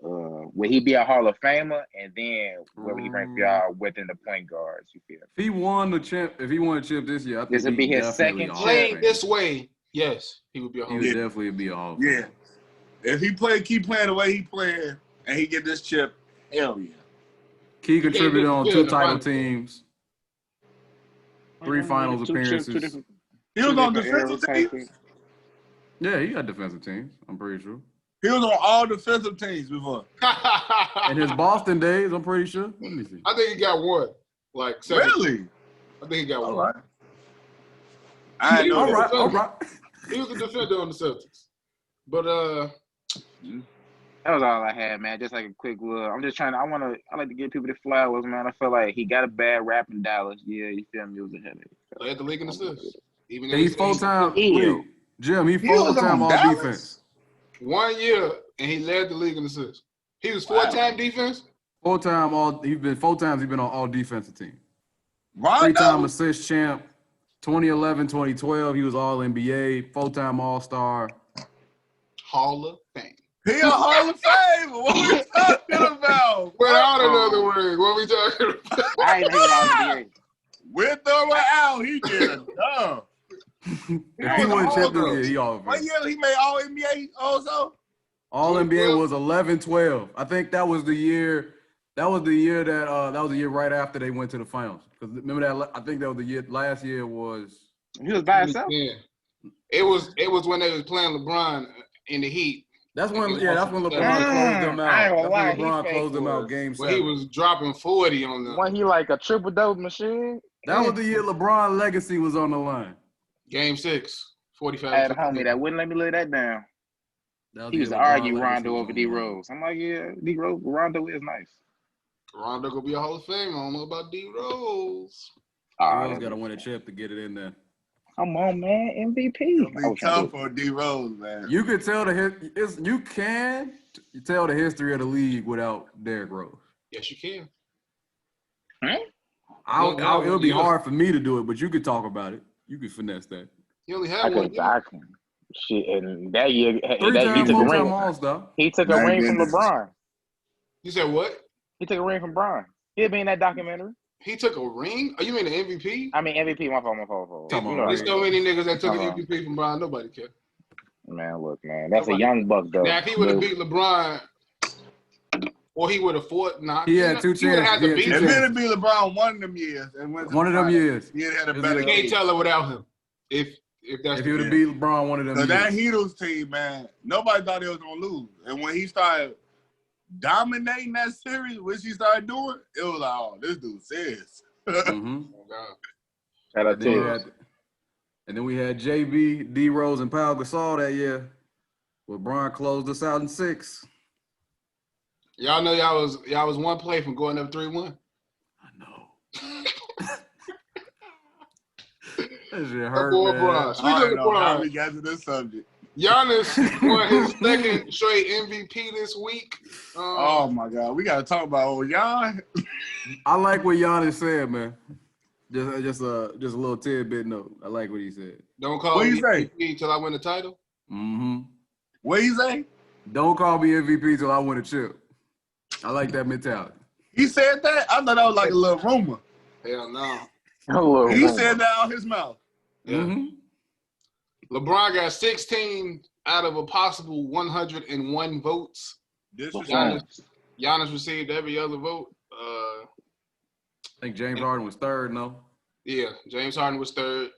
would he be a Hall of Famer? And then where would he rank for y'all within the point guards? You feel me? If he won the chip this year, I think this would be his second playing this way. Yes, he would be a Hall of Famer. He would definitely be a Hall of Famer. Yeah. If he keep playing the way he playing, and he get this chip, hell yeah. Key contributed on 2 title teams, 3 finals appearances. He was on defensive teams. Yeah, he got defensive teams. I'm pretty sure. He was on all defensive teams before. In his Boston days, I'm pretty sure. Let me see. I think he got one. Like 7. Really? I think he got one. Right. All right. He was a defender on the Celtics. But that was all I had, man. Just like a quick look. I'm just trying to. I like to give people the flowers, man. I feel like he got a bad rap in Dallas. Yeah, you feel me? It was a headache. Led the league in assists. Even he's full-time. Jim, he full-time all defense. 1 year, and he led the league in assists. He was 4-time defense? He's been 4 times he's been on all defensive teams. 3-time assist champ. 2011, 2012, he was all NBA, 4-time All-Star. Hall of Fame. He a Hall of Fame. What we talking about? Without another word, what we talking about? I ain't NBA. With or without, he did it. If he won chip this year, he all of What year he made All NBA also? All NBA was 11-12. I think that was the year. That was the year right after they went to the finals. Because remember that? I think that was the year. Last year was. He was by himself. Yeah. It was when they was playing LeBron in the Heat. That's when LeBron closed them out. LeBron closed them out game 7. He was dropping 40 on them. When he like a triple-double machine? That was the year LeBron legacy was on the line. Game 6, 45. I had a homie that wouldn't let me lay that down. He used to argue Rondo over D Rose. I'm like, yeah, Rondo is nice. Rondo gonna be a Hall of Fame. I don't know about D Rose. Rose got to win a chip to get it in there. Come on, man, MVP. It's tough for D Rose, man. You could tell you can tell the history of the league without Derrick Rose. Yes, you can. It would be hard for me to do it, but you could talk about it. You could finesse that. You only had one. Shit, and that year he took a ring. He took a ring from LeBron. You said what? He took a ring from Bron. He'll be in that documentary. He took a ring? Oh, you mean the MVP? I mean MVP. My fault. Come on, there's so many niggas that took an MVP from Bron. Nobody cares. Man, look, man, that's a young buck though. Now, if he would have beat LeBron, or he would have fought. He had 2 chances. If it would be LeBron one of them years, he had a better. You can't tell it without him. If he would have beat LeBron one of them years. That Heatles team, man, nobody thought they was gonna lose, and when he started dominating that series, which he started doing, it was like, oh, this dude serious. Mm-hmm. Oh, God. And then we had JB, D Rose, and Pau Gasol that year. Where Bron closed us out in 6. Y'all know y'all was 1 play from going up 3-1. I know. That shit hurt, man. Speaking of Bron, we got to this subject. Giannis won his 2nd straight MVP this week. Oh my God, we got to talk about old Gian. I like what Giannis said, man. Just a little tidbit note. I like what he said. Don't call me MVP till I win the title. Mm-hmm. What you say? Don't call me MVP till I win a chip. I like that mentality. He said that? I thought that was like a little rumor. Hell no. He said that out his mouth. Yeah. Mm-hmm. LeBron got 16 out of a possible 101 votes. Giannis received every other vote. I think James Harden was 3rd, no? Yeah, James Harden was 3rd.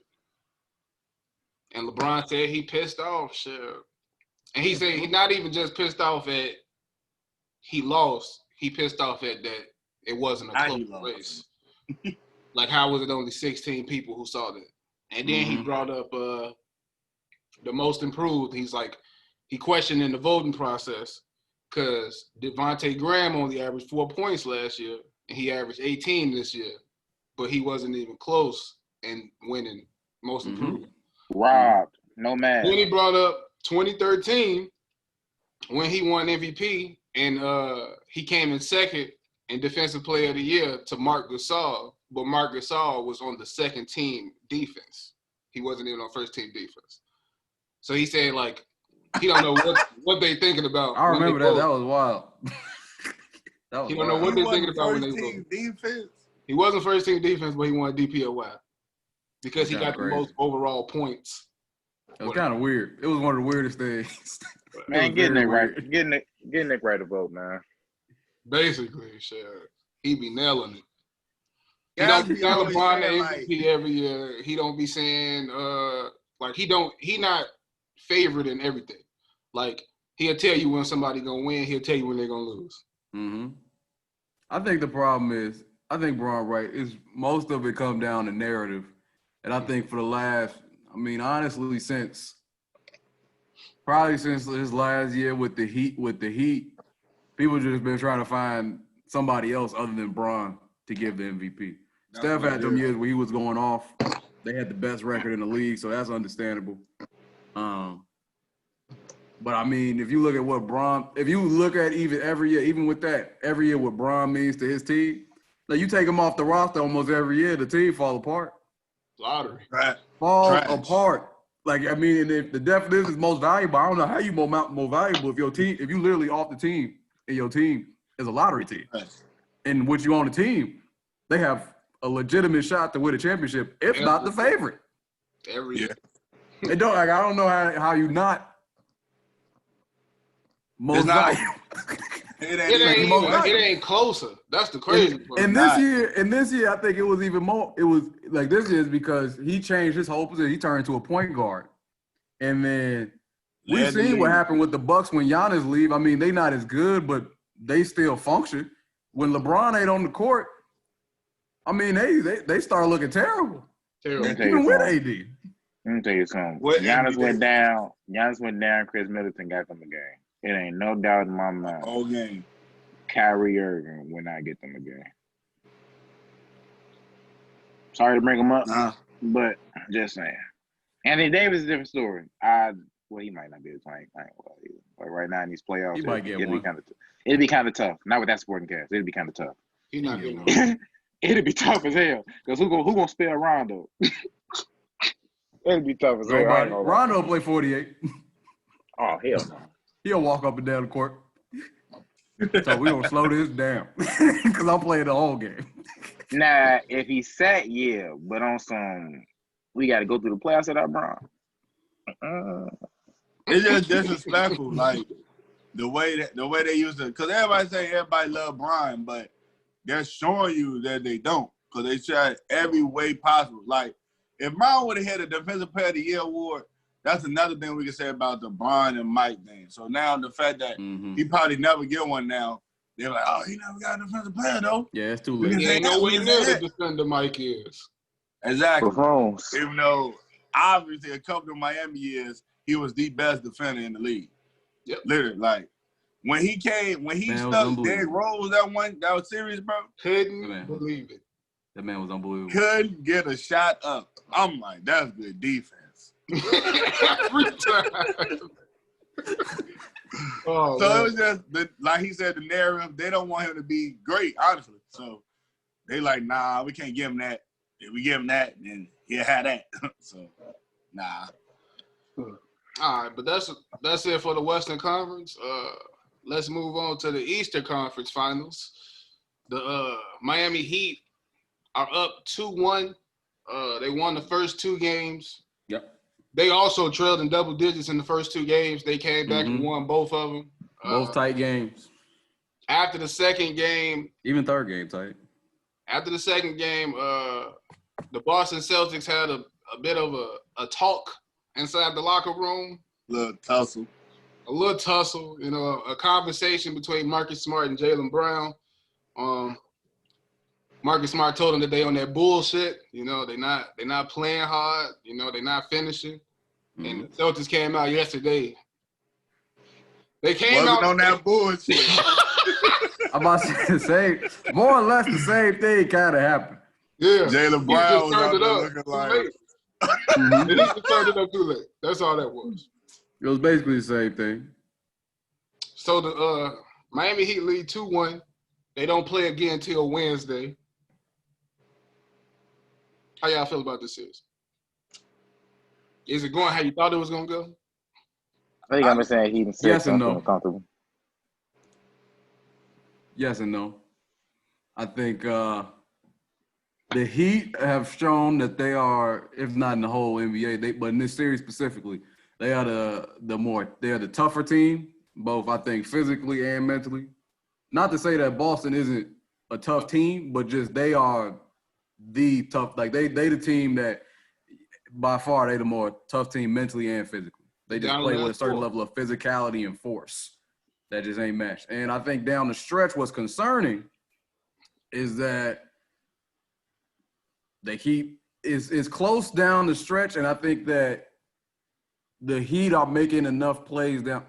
And LeBron said he pissed off, shit. And he said he's not even just pissed off at he lost. He pissed off at that it wasn't a close race. Like, how was it only 16 people who saw that? And then he brought up the most improved. He's like, he questioned in the voting process because Devontae Graham only averaged 4 points last year, and he averaged 18 this year, but he wasn't even close in winning most improved. Robbed, no man. Then he brought up 2013 when he won MVP and he came in second in Defensive Player of the Year to Marc Gasol, but Marc Gasol was on the second team defense. He wasn't even on first team defense. So he said like he don't know what they thinking about. I remember that. That was wild. That was he don't know what they're thinking about when they vote. Defense. He wasn't first team defense, but he won DPOY because he got the most overall points. It was kind of weird. It was one of the weirdest things. Man, getting it right, getting it right to vote, man. Basically, sure. He be nailing it. He don't be LeBron the MVP every year. He don't be saying like he not favorite in everything. Like he'll tell you when somebody gonna win. He'll tell you when they're gonna lose. Mm-hmm. I think the problem is, I think Bron right is most of it come down to narrative, and I think for the last, I mean, honestly, since his last year with the Heat, people just been trying to find somebody else other than Bron to give the MVP. Steph had them years where he was going off. They had the best record in the league, so that's understandable. But I mean, if you look at what Bron, if you look at even every year, even with that, every year what Bron means to his team, like you take him off the roster almost every year, the team fall apart. Lottery. Right. Falls apart. Like, I mean, if the definition is most valuable, I don't know how you more valuable if your team, if you literally off the team and your team is a lottery team. Right. And with you on the team, they have a legitimate shot to win a championship, if not the favorite. Every year. They don't, like, I don't know how you not most valuable. It ain't closer. That's the crazy part. And this year, I think it was even more. It was like this year is because he changed his whole position. He turned into a point guard, and then we've seen what happened with the Bucks when Giannis leave. I mean, they not as good, but they still function. When LeBron ain't on the court, I mean, they start looking terrible. Even with AD. Let me tell you something. Giannis went down. Chris Middleton got them a game. It ain't no doubt in my mind. Whole game. Kyrie Irving will not get them a game. Sorry to bring him up, but just saying. Anthony Davis is a different story. Well, he might not be playing well either. But right now in these playoffs, he might get one. It'd be kind of tough. Not with that sporting cast. It'd be kind of tough. He's not getting one. It'd be tough as hell. Because who gonna spell Rondo? It'd be tough as hell. Rondo play 48. Oh, hell no. He'll walk up and down the court. So we're going to slow this down because I'm playing the whole game. Nah, if he sat, yeah. But on some, we got to go through the playoffs without Bron. It's just disrespectful. Like, the way they used to – because everybody say everybody love Bron, but they're showing you that they don't because they tried every way possible. Like, if Bron would have had a Defensive Player of the Year award, that's another thing we can say about the Bron and Mike thing. So now the fact that he probably never get one now, they're like, oh, he never got a defensive player though. Yeah, it's too late. He ain't nowhere near the defender Mike is. Exactly. Even though obviously a couple of Miami years, he was the best defender in the league. Yep. Literally, like when he stuck Derrick Rose that was serious, bro. Couldn't believe it. That man was unbelievable. Couldn't get a shot up. I'm like, that's good defense. Every time. So it was just like he said, the narrative. They don't want him to be great, honestly. So they like, nah, we can't give him that. If we give him that, then he'll have that. So nah. All right, but that's it for the Western Conference. Let's move on to the Eastern Conference Finals. The Miami Heat are up 2-1. They won the first two games. Yep. They also trailed in double digits in the first two games. They came back and won both of them. Both tight games. After the second game. Even third game tight. After the second game, the Boston Celtics had a bit of a talk inside the locker room. A little tussle, you know, a conversation between Marcus Smart and Jaylen Brown. Marcus Smart told them that they on that bullshit. You know, they not playing hard. You know, they not finishing. And the Celtics came out yesterday. They came out on that bullshit. I'm about to say, more or less the same thing kind of happened. Yeah. Jaylen Brown was out there looking like. They just turned it up too late. That's all that was. It was basically the same thing. So the Miami Heat lead 2-1. They don't play again till Wednesday. How y'all feel about this series? Is it going how you thought it was gonna go? I think I'm saying Heat and 6. Yes and I'm no. feeling comfortable. Yes and no. I think the Heat have shown that they are, if not in the whole NBA, but in this series specifically, they are the tougher team, both I think physically and mentally. Not to say that Boston isn't a tough team, but just they are the tough. Like they the team that by far they the more tough team mentally and physically. They just play with a certain level of physicality and force that just ain't matched. And I think down the stretch, what's concerning is that the Heat is close down the stretch, and I think that the Heat are making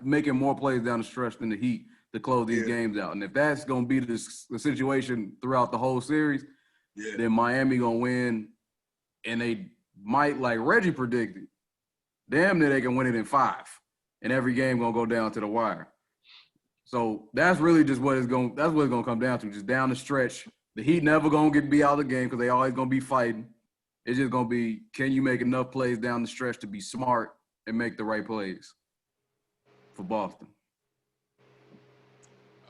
making more plays down the stretch than the Heat to close these games out. And if that's going to be the situation throughout the whole series, then Miami going to win, and they might, like Reggie predicted, damn near they can win it in 5, and every game going to go down to the wire. So that's really just what it's going to come down to, just down the stretch. The Heat never going to be out of the game because they always going to be fighting. It's just going to be, can you make enough plays down the stretch to be smart and make the right plays for Boston?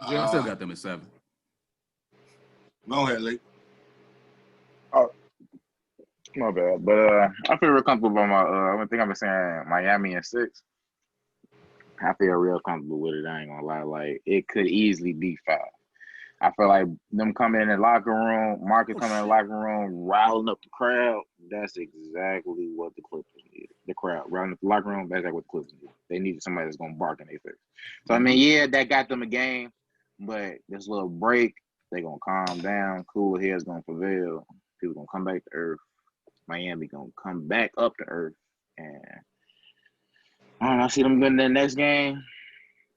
I still got them at 7. Go ahead, Lee. Oh, my bad. But I feel real comfortable about I think I've been saying Miami and 6. I feel real comfortable with it. I ain't gonna lie. Like, it could easily be 5. I feel like them coming in the locker room, Marcus coming in the locker room, riling up the crowd. That's exactly what the Clippers needed. The crowd riling up the locker room. That's exactly what the Clippers needed. They needed somebody that's gonna bark in their face. So I mean, yeah, that got them a game, but this little break, they gonna calm down. Cooler heads gonna prevail. People gonna come back to earth. Miami gonna come back up to earth, and I don't know. I see them winning the next game,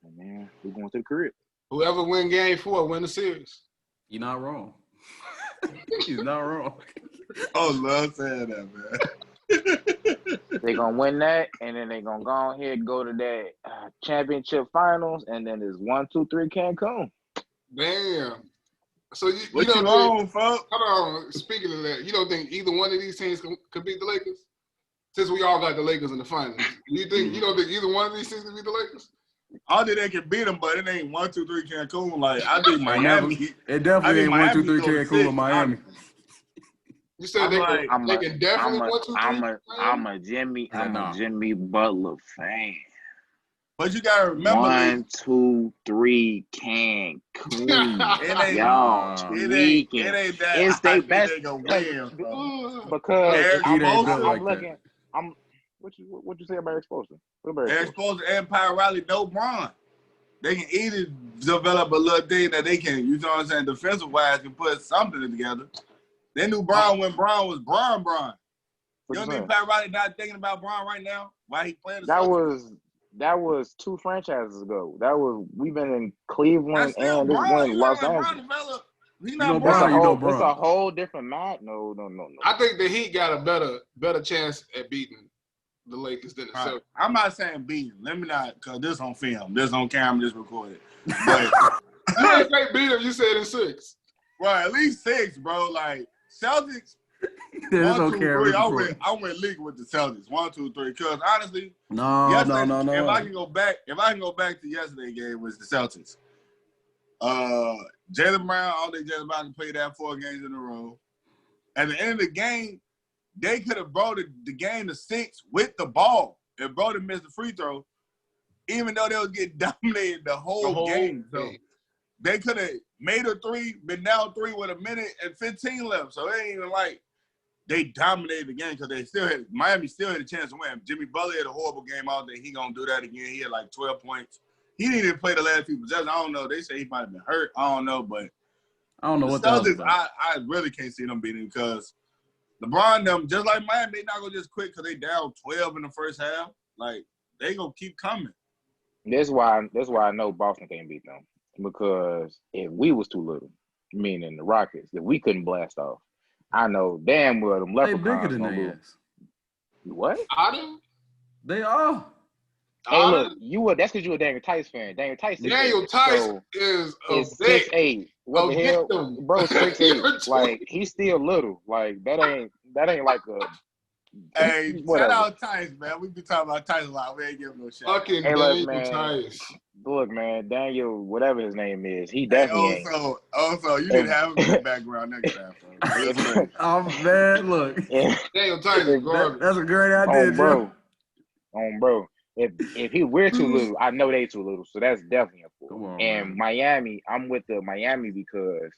and then we're going to the crib. Whoever win game 4 win the series. You're not wrong. He's not wrong. Oh, love saying that, man. They're going to win that, and then they're going to go ahead and go to that championship finals, and then it's 1, 2, 3 Cancun. Damn. So you what don't you on, folks? Hold on. Speaking of that, you don't think either one of these teams could beat the Lakers? Since we all got the Lakers in the finals. You don't think either one of these teams can beat the Lakers? All that they can beat them, but it ain't 1, 2, 3 Cancun. Like, I think Miami. It definitely ain't 1, 2, 3 Cancun in Miami. You said they can definitely 1, 2, 3. I'm a Jimmy Butler fan. But you gotta remember, 1, 2, 3 Cancun. Y'all, it ain't that. It's their best. They gonna win, because I'm looking. What you say about Exposure? Exposure and Power Riley, no Bron. They can either develop a little thing that they can, you know what I'm saying, defensive wise, can put something together. They knew Bron when Bron was Bron. You don't think Power Riley not thinking about Bron right now? Why he playing? That was 2 franchises ago. We've been in Cleveland and this one Los Angeles. It's a whole different match. No. I think the Heat got a better chance at beating the Lakers than the Celtics. I'm not saying beating. Let me not, because this on film, this on camera, this recorded. But you ain't say beat them. You said in 6. Right, at least 6, bro. Like Celtics. Yeah, 1, 2, 3. I went league with the Celtics. 1, 2, 3. Because honestly, no. If I can go back to yesterday's game was the Celtics. Jaylen Brown, all day Jaylen Brown played that 4 games in a row. At the end of the game, they could have brought the game to 6 with the ball. If Brody missed the free throw, even though they would get dominated the whole game. So they could have made a 3, been down 3 with 1 minute and 15 left. So it ain't even like they dominated the game because Miami still had a chance to win. Jimmy Butler had a horrible game out there. He gonna do that again. He had like 12 points. He didn't even play the last few possessions. I don't know. They say he might have been hurt. I don't know, but I don't know what Celtics, I really can't see them beating because LeBron them, just like Miami, they not gonna just quit because they down 12 in the first half. Like they gonna keep coming. That's why I know Boston can't beat them. Because if we was too little, meaning the Rockets, that we couldn't blast off, I know damn well them Leprechauns they bigger than gonna they lose. is. What? Are they? They are. Hey, look, that's because you a Daniel Tice fan. Daniel Tice is is a 6'8". What the hell, bro? 6'8". Like he's still little. Like that ain't like a. Hey, shout out Tice, man. We be talking about Tice a lot. We ain't giving no shit. Fucking Daniel Tice. Look, man, Daniel, whatever his name is, he definitely ain't. Also, you need to have him in the background next time, bro. Oh man, look. Daniel Tice is garbage. That's a great idea, bro. Bro. If we're too little, I know they too little, so that's definitely a fool. And man. Miami, I'm with the Miami because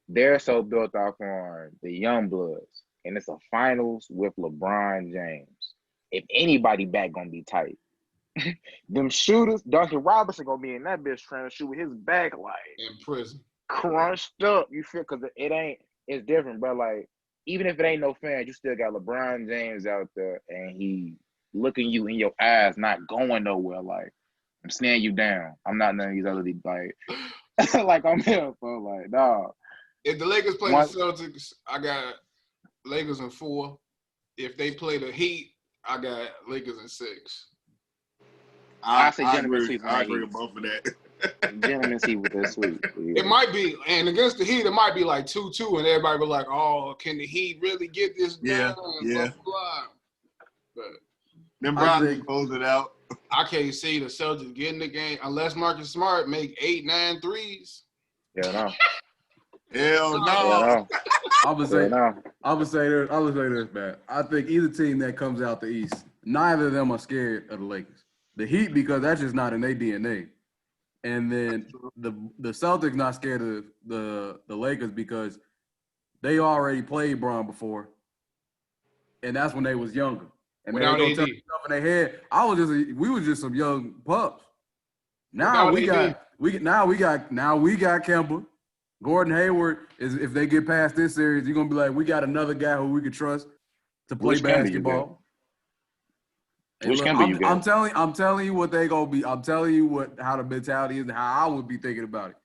they're so built off on the young bloods, and it's a finals with LeBron James. If anybody back gonna be tight, them shooters, Duncan Robinson gonna be in that bitch trying to shoot with his back like in prison, crunched up. You feel? Because it's different, but like even if it ain't no fans, you still got LeBron James out there, and he looking you in your eyes, not going nowhere. Like I'm staring you down. I'm not none of these other like, like I'm here for like dog. If the Lakers play the Celtics, I got Lakers in 4. If they play the Heat, I got Lakers in 6. I say gentlemen sweep. I agree with both of that. Gentlemen sweep with that sweep. Yeah. It might be, and against the Heat, it might be like 2-2, and everybody be like, "Oh, can the Heat really get this done?" Yeah. Blah, blah. But then Brown close it out. I can't see the Celtics getting the game unless Marcus Smart make 8-9 threes. Yeah, no. Hell no. I would say this, man. I think either team that comes out the East, neither of them are scared of the Lakers. The Heat, because that's just not in their DNA. And then the Celtics not scared of the Lakers because they already played Bron before. And that's when they was younger. And without they AD. tell stuff in their head. We was just some young pups. Now we got Kemba. Gordon Hayward is, if they get past this series, you're gonna be like, we got another guy who we could trust to play basketball. Which look, Kemba you got? I'm telling you what they gonna be. I'm telling you how the mentality is and how I would be thinking about it.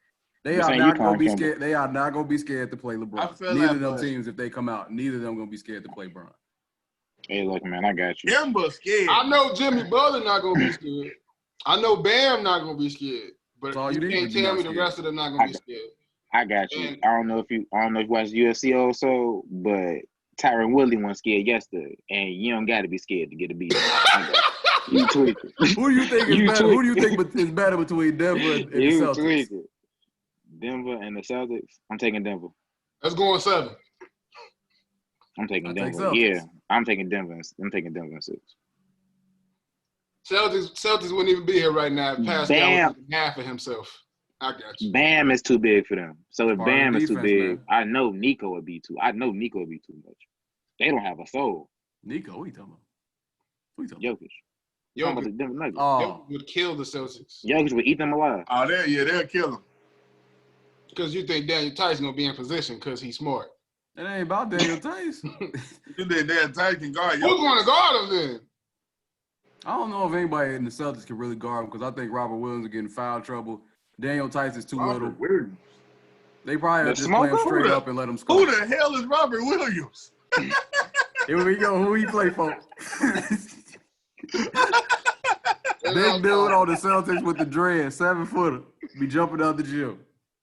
They are not gonna be scared. They are not gonna be scared to play LeBron. Neither of them teams, if they come out, neither of them gonna be scared to play Bron. Hey, look, man, I got you. Kemba scared. I know Jimmy Butler not gonna be scared. I know Bam not gonna be scared. But you can't tell me the rest of them not gonna be scared. I got you. I don't know if you watched UFC also, but Tyron Woodley wasn't scared yesterday, and you don't got to be scared to get a beat. You tweaking. Who do you think is better? Who do you think is better between Denver and the Celtics? Tweaking. Denver and the Celtics. I'm taking Denver. Let's go on 7. I'm taking Denver. Yeah, I'm taking Denver. I'm taking Denver in 6. Celtics wouldn't even be here right now if Pascal was half of himself. I got you. Bam is too big for them. So if Bam is too big, man. I know Nico would be too. I know Nico would be too much. They don't have a soul. Nico, what are you talking about? Jokic. Jokic would kill the Celtics. Jokic would eat them alive. Oh, they'll kill them. Because you think Daniel Tice gonna be in position because he's smart. It ain't about Daniel Tice. You think Daniel Tice can guard you? Who's going to guard him then? I don't know if anybody in the Celtics can really guard him because I think Robert Williams is getting foul trouble. Daniel Tice is too little. Williams. They probably just play him straight up and let him score. Who the hell is Robert Williams? Here we go. Who he play for? Big dude on the Celtics with the dread, 7-footer. Be jumping out the gym.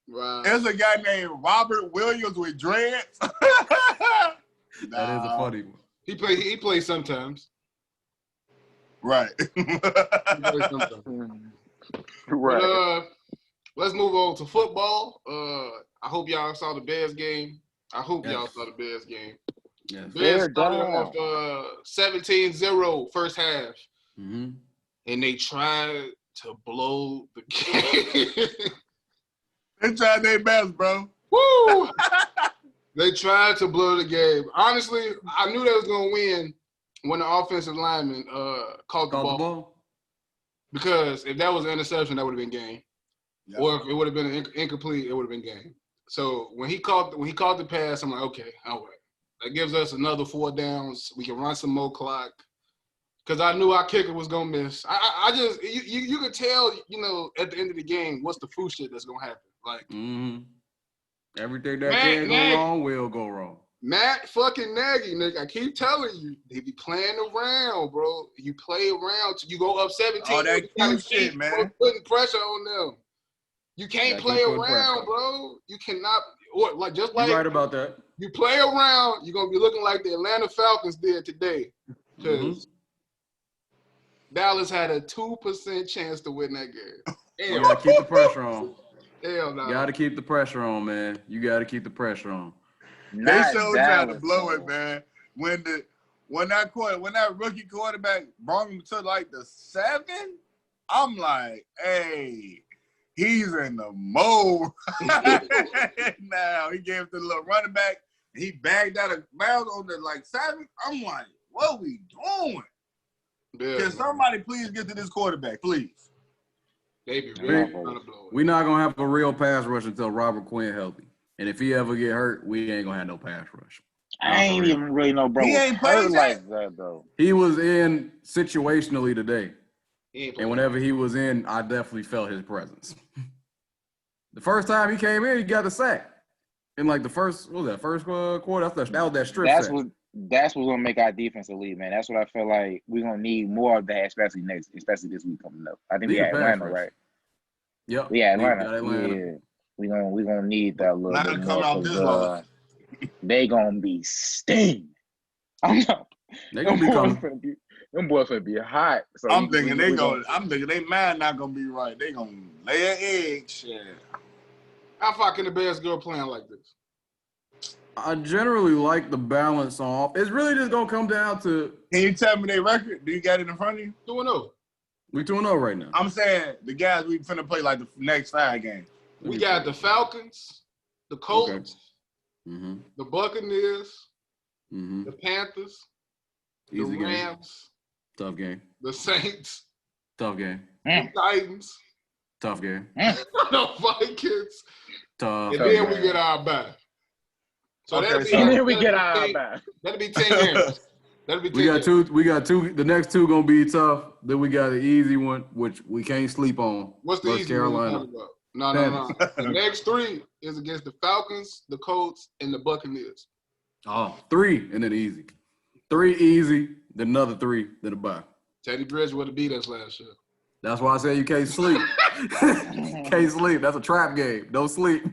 Wow. There's a guy named Robert Williams with dreads. That is a funny one. He plays sometimes. Right. He plays sometimes. Right. But, let's move on to football. I hope y'all saw the Bears game. Y'all saw the Bears game. Yes. Bears started off 17-0 first half. Mm-hmm. And they tried to blow the game. They tried their best, bro. Woo! They tried to blow the game. Honestly, I knew they was going to win when the offensive lineman caught the ball. Because if that was an interception, that would have been game. Yeah. Or if it would have been incomplete, it would have been game. So when he caught the pass, I'm like, okay, all right. That gives us another 4 downs. We can run some more clock. Because I knew our kicker was going to miss. I just – you could tell, at the end of the game, what's the foo shit that's going to happen. Like, everything that can go wrong will go wrong. Matt fucking Nagy, nigga. I keep telling you, they be playing around, bro. You play around till you go up 17. Oh, that cute shit, man. Putting pressure on them. You can't play around, bro. You cannot. Or like just like you're right about that. You play around, you're gonna be looking like the Atlanta Falcons did today, because Dallas had a 2% chance to win that game. You gotta keep the pressure on. Hell no. You gotta keep the pressure on, man. You gotta keep the pressure on. They showed trying to blow it, man. When that rookie quarterback brought him to like the 7, I'm like, hey, he's in the mode. Now he gave it to the little running back. And he bagged out of bounds on the like 7. I'm like, what we doing? Yeah, Can somebody please get to this quarterback, please? They be really trying to blow it. We're not gonna have a real pass rush until Robert Quinn healthy. And if he ever get hurt, we ain't gonna have no pass rush. I ain't even really know, bro. He ain't played like that though. He was in situationally today. And whenever he was in, I definitely felt his presence. The first time he came in, he got the sack. In like the first, what was that, first quarter? That was that strip sack. That's what's gonna make our defense elite, man. That's what I feel like we're gonna need more of that, especially this week coming up. I think we got Atlanta, right? Yep. Yeah, Atlanta. Yeah. We gonna need that little bit more because they gonna be sting. They gonna be coming. Them boys gonna be hot. So I'm thinking they mind not gonna be right. They gonna lay an egg. Shit. How far can the Bears go playing like this? I generally like the balance off. It's really just gonna come down to. Can you tell me their record? Do you got it in front of you? 2-0. We 2-0 right now. I'm saying the guys we finna play like the next 5 games. We got the Falcons, the Colts, the Buccaneers, the Panthers, the Rams, tough game. The Saints, tough game. The Titans, tough game. The Vikings, tough. And then we get our bye. So that'll be 10 games. That'll be 10 games. We got two. The next 2 gonna be tough. Then we got the easy one, which we can't sleep on. What's the easy Carolina. one? No. The next 3 is against the Falcons, the Colts, and the Buccaneers. Oh, 3 and then easy. 3 easy, then another 3, then a bye. Teddy Bridgewater beat us last year. That's why I said you can't sleep. Can't sleep. That's a trap game. Don't sleep.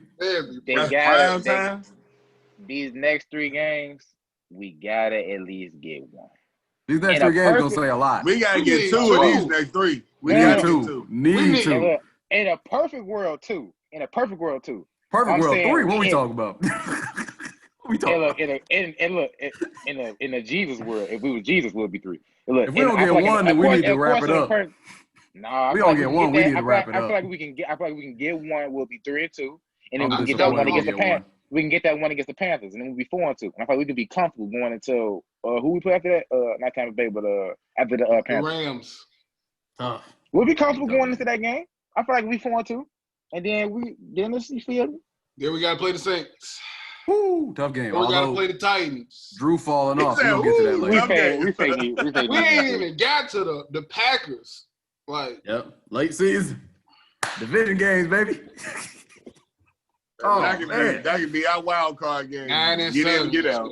These next 3 games, we gotta at least get 1. These next 3 games gonna say a lot. We gotta get 2 of these next 3. We need 2. Need 2. In a perfect world, 2. Perfect world, 3. What we talking about? In a Jesus world, if we were Jesus, we'll be 3. Look, if we don't get 1, then we need to wrap it up. Nah, we don't get 1. We need to wrap it up. I feel like we can get 1. We'll be 3-2, and then we can get that 1 against the Panthers. We can get that 1 against the Panthers, and then we'll be 4-2. And I thought we could be comfortable going until who we play after that? Not Tampa Bay, but after the Panthers. The Rams. Tough. We'll be comfortable going into that game. I feel like we 4-2, and then let's see field. Then we gotta play the Saints. Woo, tough game. Then we gotta play the Titans. Drew falling off. We'll get to that later. We ain't even got to the Packers. Like, yep, late season, division games, baby. That could be our wild card game. 9-7. Get out.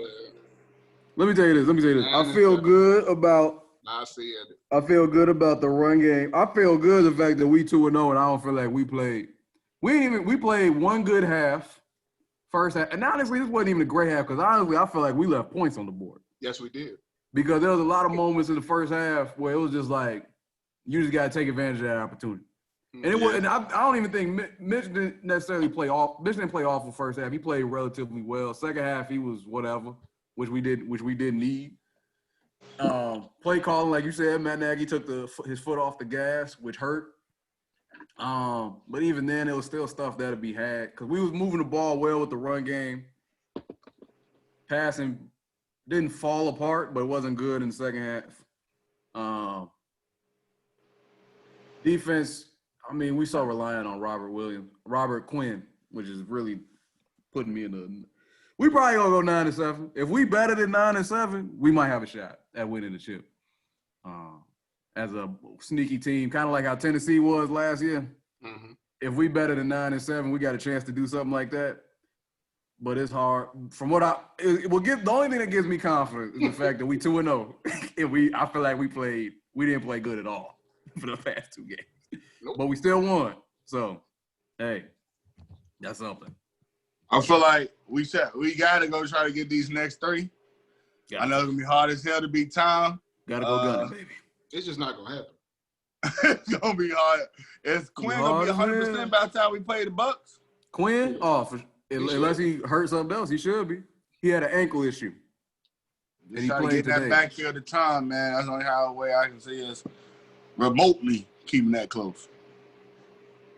Let me tell you this. I feel good about. I see it. I feel good about the run game. I feel good the fact that we 2-0 and I don't feel like we played. We played 1 good half, first half, and honestly, this wasn't even a great half because honestly, I feel like we left points on the board. Yes, we did. Because there was a lot of moments in the first half where it was just like you just got to take advantage of that opportunity. And it was. And I don't even think Mitch didn't necessarily play off. Mitch didn't play awful first half. He played relatively well. Second half, he was whatever, which we didn't need. Play calling, like you said, Matt Nagy took his foot off the gas, which hurt. But even then, it was still stuff that'll be had because we was moving the ball well with the run game. Passing didn't fall apart, but it wasn't good in the second half. Defense, I mean, we saw relying on Robert Quinn, which is really putting me in the. We probably gonna go 9-7. If we better than 9-7, we might have a shot at winning the chip. As a sneaky team, kind of like how Tennessee was last year. If we better than 9-7, we got a chance to do something like that. but it's hard. From what the only thing that gives me confidence is the fact that we 2-0, and I feel like we didn't play good at all for the past 2 games, but we still won. So, hey, that's something. I feel like we gotta go try to get these next 3. I know it's gonna be hard as hell to beat Tom. Gotta go gunning, baby. It's just not gonna happen. It's gonna be hard. Is Quinn gonna be 100% by the time we play the Bucks? Quinn? Oh, unless he hurt something else, he should be. He had an ankle issue. And he trying to get that backfield to Tom, man. That's the only way I can see us remotely keeping that close.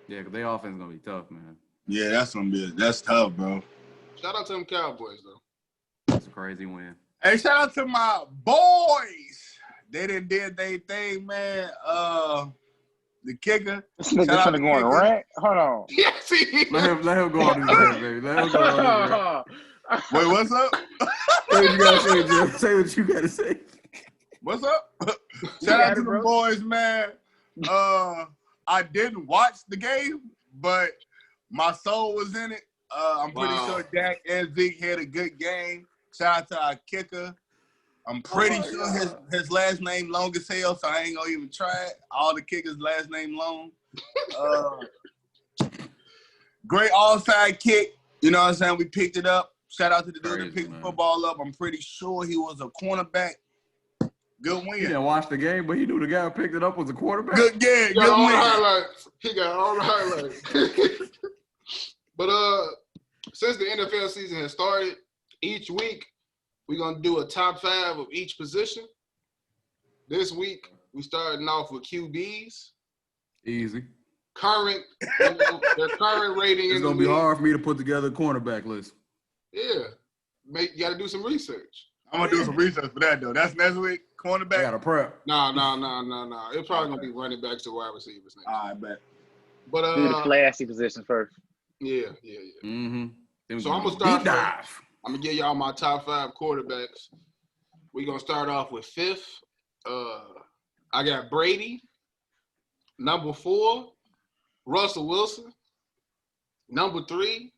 Yeah, because their offense is gonna be tough, man. Yeah, that's tough, bro. Shout out to them Cowboys, though. That's a crazy win. Hey, shout out to my boys. They did their thing, man. The kicker. This nigga finna go on a rant. Hold on. Yes, let him go on his rant, baby. Let him go on his rant. Wait, what's up? Say what you gotta say, Jeff. Say what you gotta say. What's up? Shout out to the boys, man. I didn't watch the game, but my soul was in it. I'm pretty sure Dak and Zeke had a good game. Shout out to our kicker. I'm pretty sure his last name long as hell, so I ain't gonna even try it. All the kickers' last name long. Great all-side kick. You know what I'm saying? We picked it up. Shout out to the dude that picked the football up. I'm pretty sure he was a cornerback. Good win. He didn't watch the game, but he knew the guy who picked it up was a quarterback. Good game. Good win. He got all the highlights. But since the NFL season has started, each week we're going to do a top 5 of each position. This week, we're starting off with QBs. Easy. Their current rating. It's going to be hard for me to put together a cornerback list. Yeah. You got to do some research. I'm going to do some research for that, though. That's next week, cornerback. I got to prep. No. It's probably going to be running backs to wide receivers next. I bet. But, do the classy position first. Yeah. Mm-hmm. So I'm going to start dive. I'm going to give y'all my top 5 quarterbacks. We're going to start off with 5th. I got Brady. Number 4, Russell Wilson. Number 3,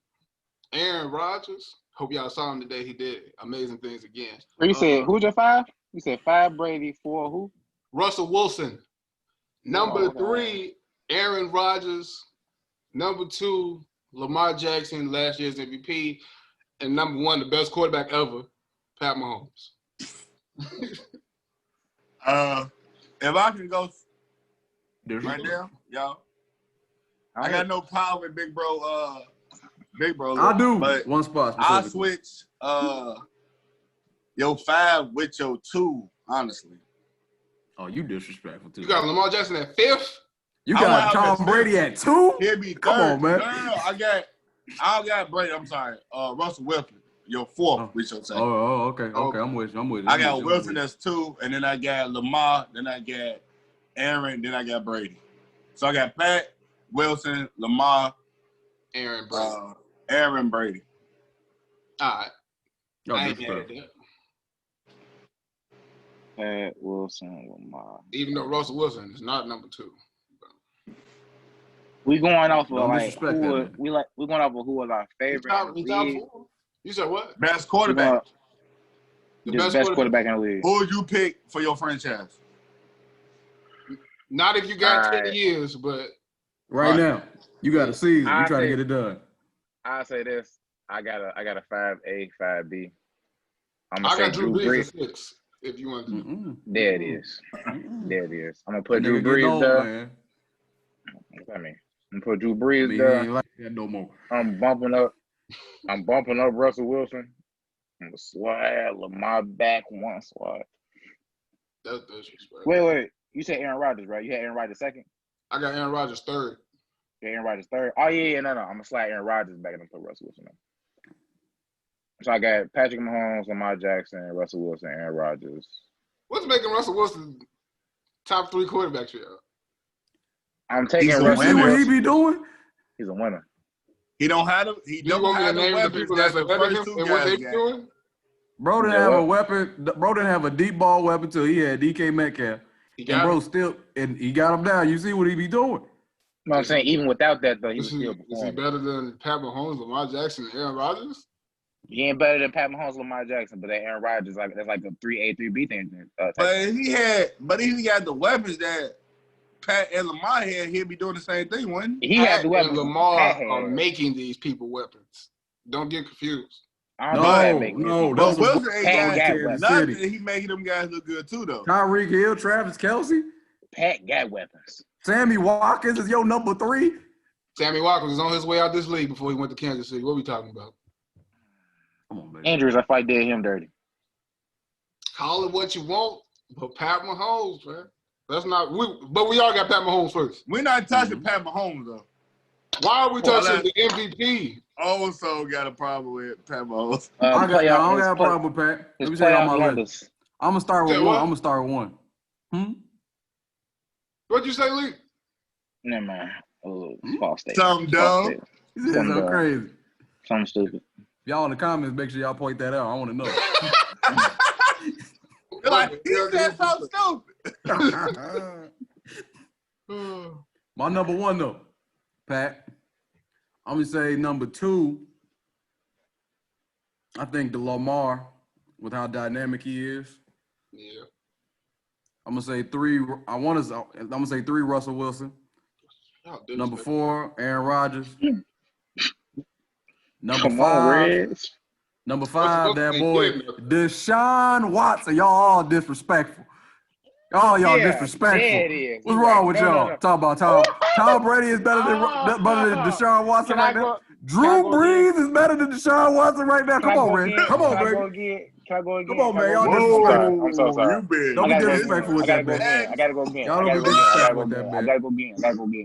Aaron Rodgers. Hope y'all saw him today. He did amazing things again. You said, who's your 5? You said 5 Brady, 4 who? Russell Wilson. Number 3, Aaron Rodgers. Number 2, Lamar Jackson, last year's MVP. And number 1, the best quarterback ever, Pat Mahomes. If I can go right now, y'all. I got no problem with Big Bro. I do. But one spot. I switch your 5 with your 2, honestly. Oh, you disrespectful too. You got Lamar Jackson at 5th? You got Tom Brady at 2? He'll be 3rd. Come on, man. No. I got Brady. I'm sorry. Russell Wilson, your 4th, we should say. Oh, okay. I'm with you. I got Wilson as 2, and then I got Lamar, then I got Aaron, then I got Brady. So I got Pat, Wilson, Lamar, Aaron Brady. Aaron Brady. All right. I ain't mad at that. Pat, Wilson, Lamar. Even though Russell Wilson is not number 2. We going off of we're going off of who are our favorite. Top 4? You said what? Best quarterback. The best quarterback in the league. Who would you pick for your franchise? Not if you got 10 years, but right now you got a season. You trying to get it done. I'll say this. I got a 5A, 5B. I got Drew Brees at 6. If you want to. There it is. There it is. I'm gonna put Drew Brees there. What's that mean? I'm gonna put Drew Brees there. Ain't like that no more. I'm bumping up Russell Wilson. I'm gonna slide Lamar back 1 slide. That's disrespectful. Wait. You said Aaron Rodgers, right? You had Aaron Rodgers 2nd? I got Aaron Rodgers 3rd. Yeah, Aaron Rodgers 3rd. Oh, yeah, no. I'm going to slide Aaron Rodgers back and put Russell Wilson in. So I got Patrick Mahomes, Lamar Jackson, Russell Wilson, Aaron Rodgers. What's making Russell Wilson top 3 quarterbacks for y'all? I'm taking Russell Wilson. What he be doing? He's a winner. He don't have the. He don't have the weapons. The people that's ahead of him and what they doing. Bro didn't have a weapon. Bro didn't have a deep ball weapon till he had DK Metcalf. He got him down. You see what he be doing? No, I'm saying even without that though, he was still performing. Is he better than Pat Mahomes, Lamar Jackson, and Aaron Rodgers? He ain't better than Pat Mahomes, Lamar Jackson, but that Aaron Rodgers, that's like a 3A, 3B thing. But he got the weapons that Pat and Lamar had, he'd be doing the same thing, wouldn't he? Had the weapons. And Lamar are making these people weapons. Don't get confused. No. But Wilson ain't got nothing. He making them guys look good too, though. Tyreek Hill, Travis Kelce. Pat got weapons. Sammy Watkins is your number 3. Sammy Watkins was on his way out this league before he went to Kansas City. What are we talking about? Come on, baby. Injuries, I fight did him dirty. Call it what you want, but Pat Mahomes, man. But we all got Pat Mahomes first. We're not touching Pat Mahomes, though. Why are we touching the MVP? Also got a problem with Pat Mahomes. I don't got a problem with Pat. Let me say on my list. I'm going to start with one. I'm going to start with one. What'd you say, Lee? Never mind. False statement. Something dumb. That's crazy. Something stupid. Y'all in the comments, make sure y'all point that out. I want to know. They're like, he said something stupid. My number 1, though, Pat. I'm going to say number 2. I think the Lamar, with how dynamic he is. Yeah. I'm going to say 3. I'm going to say 3, Russell Wilson. Number 4, Aaron Rodgers. Number 5, number 5, that boy, Deshaun Watson. Y'all all disrespectful. Y'all disrespectful. What's wrong with y'all? Talk about Tom Brady is better than Deshaun Watson right now. Drew Brees is better than Deshaun Watson right now. Come on, man. Come on, baby. Can I go again? Come on, man. Y'all disrespectful. I'm so sorry. Don't be disrespectful with that, man. I gotta go again. Y'all don't be disrespectful with that, man. I gotta go again.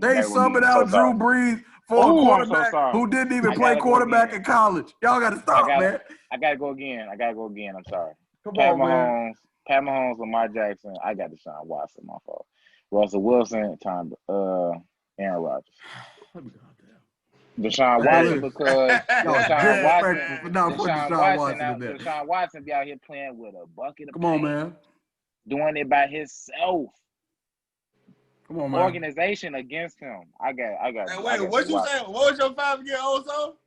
They subbing out Drew Brees for a quarterback who didn't even play quarterback in college. Y'all got to stop, man. I got to go again. I'm sorry. Come on, man. Pat Mahomes, Lamar Jackson. I got Deshaun Watson. My fault. Russell Wilson, Aaron Rodgers. Deshaun Watson because Deshaun Watson be out here playing with a bucket of Come on, man. Doing it by himself. Come on, man. Organization against him. I got. Hey, wait, what you saying? What was your 5 again, also?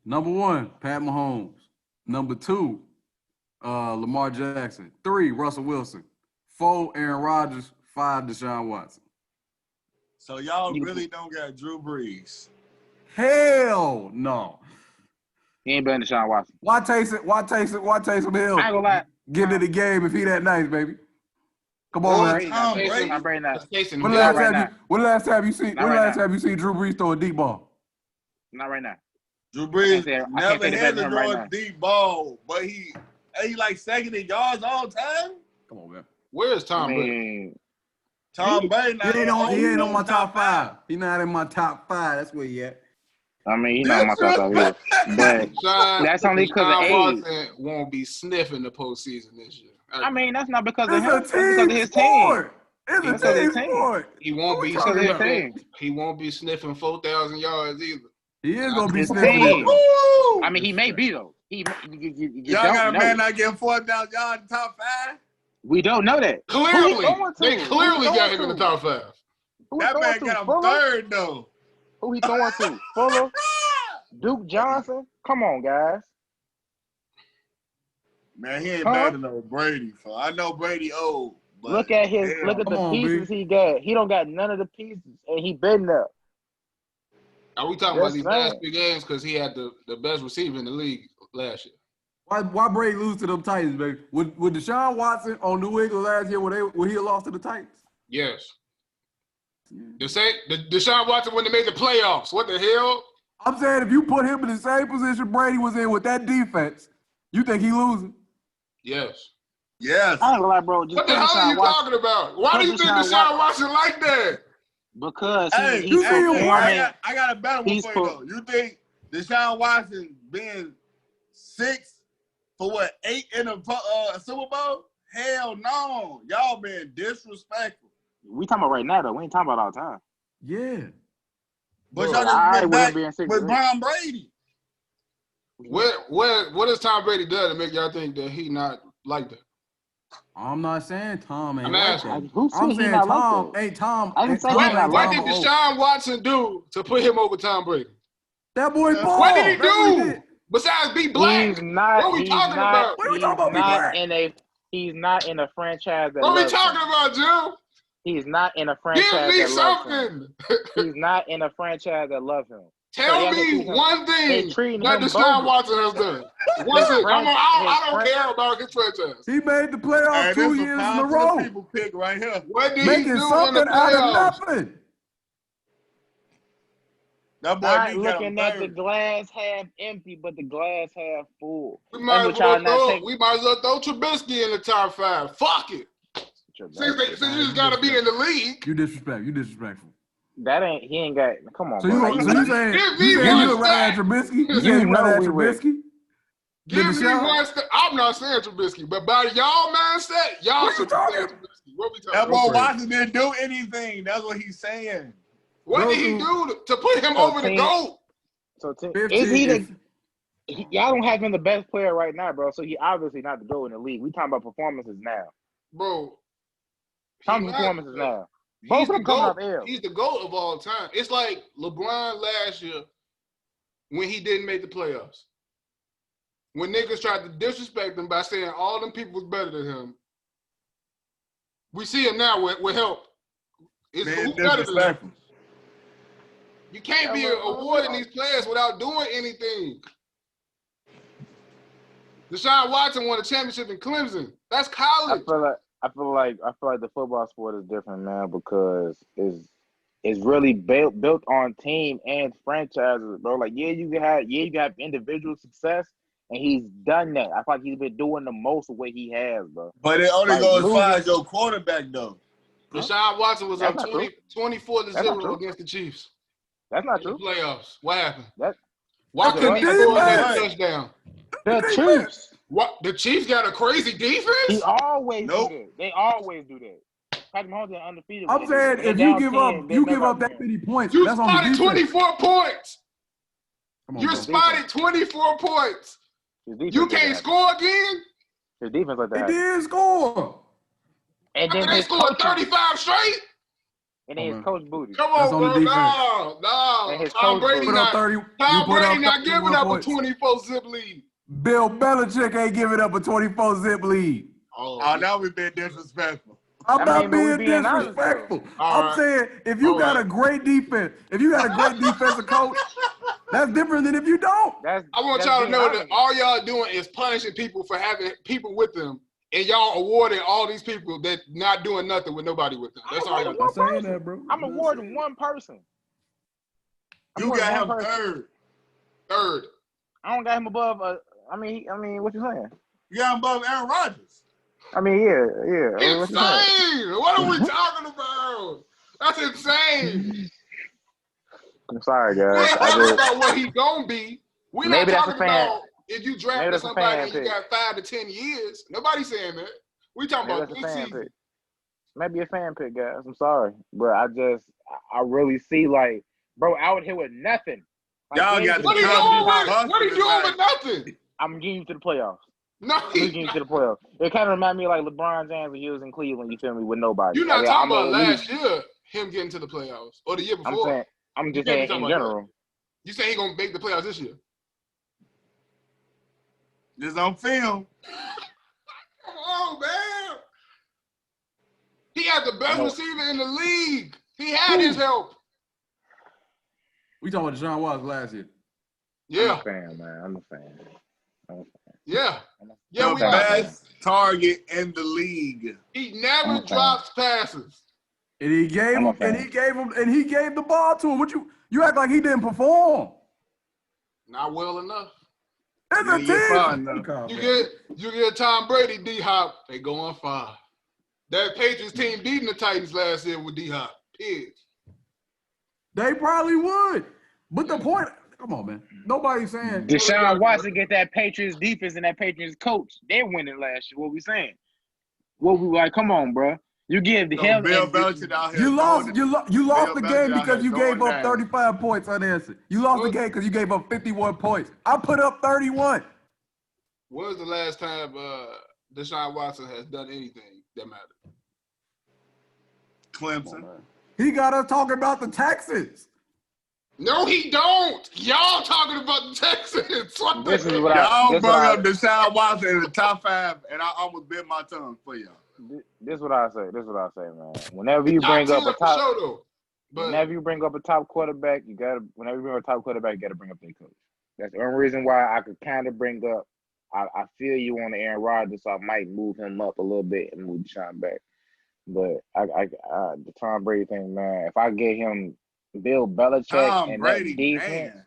Number 1, Pat Mahomes. Number 2, Lamar Jackson. 3, Russell Wilson. 4, Aaron Rodgers. 5, Deshaun Watson. So y'all really don't got Drew Brees? Hell no. He ain't better than Deshaun Watson. Why Taysom Hill? I ain't gonna lie. Get to the game if he that nice, baby. Come on, man. I'm brain not. When the last time you see Drew Brees throw a deep ball? Not right now. Drew Brees never had to throw a deep ball, but he like second in yards all the time. Come on, man. Where's Tom Brady? Tom Brady he ain't on my top 5. He not in my top 5. That's where he at. I mean, he's not in my top 5 either. But that's only because of age. Watson won't be sniffing the postseason this year. I mean, that's not because of him. It's because of his team. It's a team sport. He won't be sniffing. He won't be sniffing 4,000 yards either. He is gonna be sniffing. I mean, he may be though. Y'all got a man not getting 4,000 yards in the top 5. We don't know that. Clearly, they clearly got him in the top 5. That man got him third though. Who he throwing to? Fuller, Duke Johnson. Come on, guys. Man, he ain't better than no Brady. I know Brady old. But look at the pieces he got. He don't got none of the pieces, and he been there. Are we talking about these last 3 games because he had the best receiver in the league last year? Why Brady lose to them Titans, baby? Would Deshaun Watson on New England last year would he have lost to the Titans? Yes. Deshaun Watson when they made the playoffs. What the hell? I'm saying if you put him in the same position Brady was in with that defense, you think he losing? Yes. Yes. I ain't gonna lie, bro. What the hell are you talking about? Why do you think Deshaun Watson like that? Because he's I got a better one for you though. You think Deshaun Watson being 6 for what 8 in the Super Bowl? Hell no. Y'all been disrespectful. We talking about right now though. We ain't talking about all the time. Yeah. But y'all just went back with Tom Brady. What has Tom Brady done to make y'all think that he not like that? I'm not saying Tom ain't I'm like asking. that. I'm saying Tom ain't Tom. I didn't say what did Deshaun Watson do to put him over Tom Brady? That boy ball. What did he do? Besides be black. He's not. What are we talking about? What are we talking about? He's not in a franchise that. What are we loves talking him. about, Jim? He's not in a franchise Give me that loves him. something. He's not in a franchise that loves him. Tell me one thing that Deshaun Watson has done. One thing. I don't care about his franchise. He made the playoffs 2 years in a row. People pick right here. What did Making he do something in the out playoffs? of nothing. That boy Not D looking got at the glass half empty, but the glass half full. We might as well throw Trubisky in the top 5. Fuck it. Since you just got to be in the league. You disrespectful. He ain't got. Come on, So bro. you saying you would rather Trubisky? You saying you rather Trubisky? Give me one step. I'm not saying Trubisky, but by y'all mindset, y'all should be saying Trubisky. What we talking about? That boy about? Watson didn't do anything. That's what he's saying. What did he do to put him over the GOAT? So is he the? Y'all don't have him the best player right now, bro. So he obviously not the GOAT in the league. We talking about performances now. Bro. Performances now. Both of them coming off L. He's the GOAT of all time. It's like LeBron last year when he didn't make the playoffs. When niggas tried to disrespect him by saying all them people was better than him. We see him now with help. It's who's better than him. You can't be awarding these players without doing anything. Deshaun Watson won a championship in Clemson. That's college. I feel like the football sport is different, man, because it's really built on team and franchises, bro. Like, you can have individual success, and he's done that. I feel like he's been doing the most of what he has, bro. But it only goes as far as your quarterback, though. Deshaun Watson was up 24-0 against the Chiefs. That's not true. In the playoffs. What happened? Why couldn't he score that touchdown? The Chiefs. What? The Chiefs got a crazy defense? He always do that. They always do that. Patrick Mahomes is undefeated. I'm saying if you give up that many points, you that's on spotted the 24 points. You spotted 24 points. You can't score again? His defense like that. They did score. And then they scored 35 straight? And then his coach booty. Come on, bro. No. Tom Brady not giving up a 24 zip lead. Bill Belichick ain't giving up a 24 zip lead. Oh, now we've been disrespectful. I'm not being disrespectful. I'm saying if you got a great defense, if you got a great defensive coach, that's different than if you don't. I want y'all to know that all y'all doing is punishing people for having people with them, and y'all awarding all these people that not doing nothing with nobody with them. That's all y'all doing. I'm saying that, bro. I'm awarding one person. You got him third. I don't got him above. I mean, what you saying? You got him above Aaron Rodgers. I mean, yeah. Insane. What are we talking about? That's insane. I'm sorry, guys. We're talking about what he gonna be. We're not talking about if you draft somebody and you got 5 to 10 years. Nobody's saying that. We talking about this season. Maybe a fan pick, guys. I'm sorry, but I really see like, bro, out here with nothing. Like, y'all got what are you doing with nothing? I'm getting you to the playoffs. No, I'm getting you to the playoffs. It kind of reminds me of like LeBron James when he was in Cleveland. You feel me? With nobody. You're not talking about last year, him getting to the playoffs, or the year before. I'm just saying in general. That. You say he gonna make the playoffs this year? Just on film. Come on, man. He had the best receiver in the league. He had his help. We talking about Deshaun Watson last year. Yeah. I'm a fan, man. I'm a fan. Yeah. The best target in the league. He never drops passes. And he gave the ball to him. What you act like he didn't perform? Not well enough. It's a team. You get Tom Brady, D-Hop, they go on 5. That Patriots team beating the Titans last year with D-Hop. Pigs. They probably would. But the point, come on, man. Nobody's saying Deshaun Watson get that Patriots defense and that Patriots coach. They're winning last year. What we saying? What we like? Come on, bro. You give him. Bill Belichick out here. You lost the game because you gave up 35 points unanswered. You lost the game because you gave up 51 points. I put up 31. When was the last time Deshaun Watson has done anything that mattered? Clemson. He got us talking about the Texans. No, he don't. Y'all talking about the Texans. This is what y'all brought up Deshaun Watson in the top 5, and I almost bit my tongue for y'all. This is what I say. This is what I say, man. Whenever you bring up a top, whenever you bring up a top quarterback, you gotta bring up their coach. That's the only reason why I could kind of bring up. I feel you on the Aaron Rodgers, so I might move him up a little bit and move Deshaun back. But the Tom Brady thing, man. If I get him Bill Belichick and Brady, that defense, man.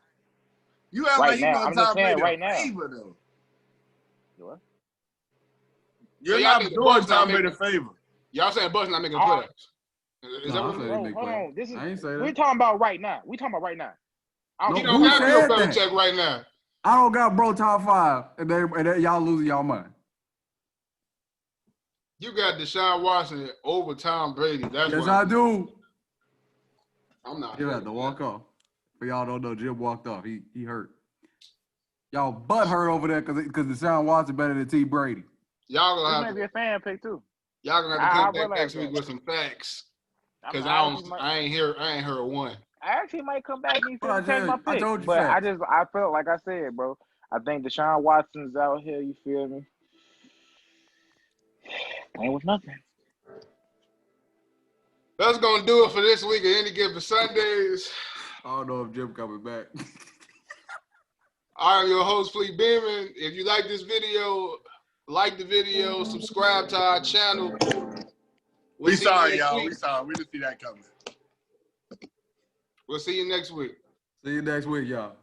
You act like you doing Tom Brady right now. favor though. What? You're not doing Tom Brady a favor. Y'all saying Bucks not making the playoffs? Is that what hold on. This is I ain't say that. We're talking about right now. He don't have Bill Belichick right now. I don't got bro top 5, and then y'all losing y'all mind. You got Deshaun Watson over Tom Brady. That's yes, I do. I'm not. Jim had to walk off. For y'all don't know, Jim walked off. He hurt. Y'all butt hurt over there because Deshaun Watson better than T. Brady. Y'all gonna have to be a fan pick too. Y'all gonna have to come back next week with some facts. Because I ain't heard one. I actually might come back and change my pick. I felt like I said, bro. I think Deshaun Watson's out here. You feel me? Ain't with nothing. That's gonna do it for this week of Any Given Sundays. I don't know if Jim coming back. I'm your host, Fleet Beeman. If you like this video, like the video, subscribe to our channel. We sorry, y'all. We sorry. We didn't see that coming. We'll see you next week. See you next week, y'all.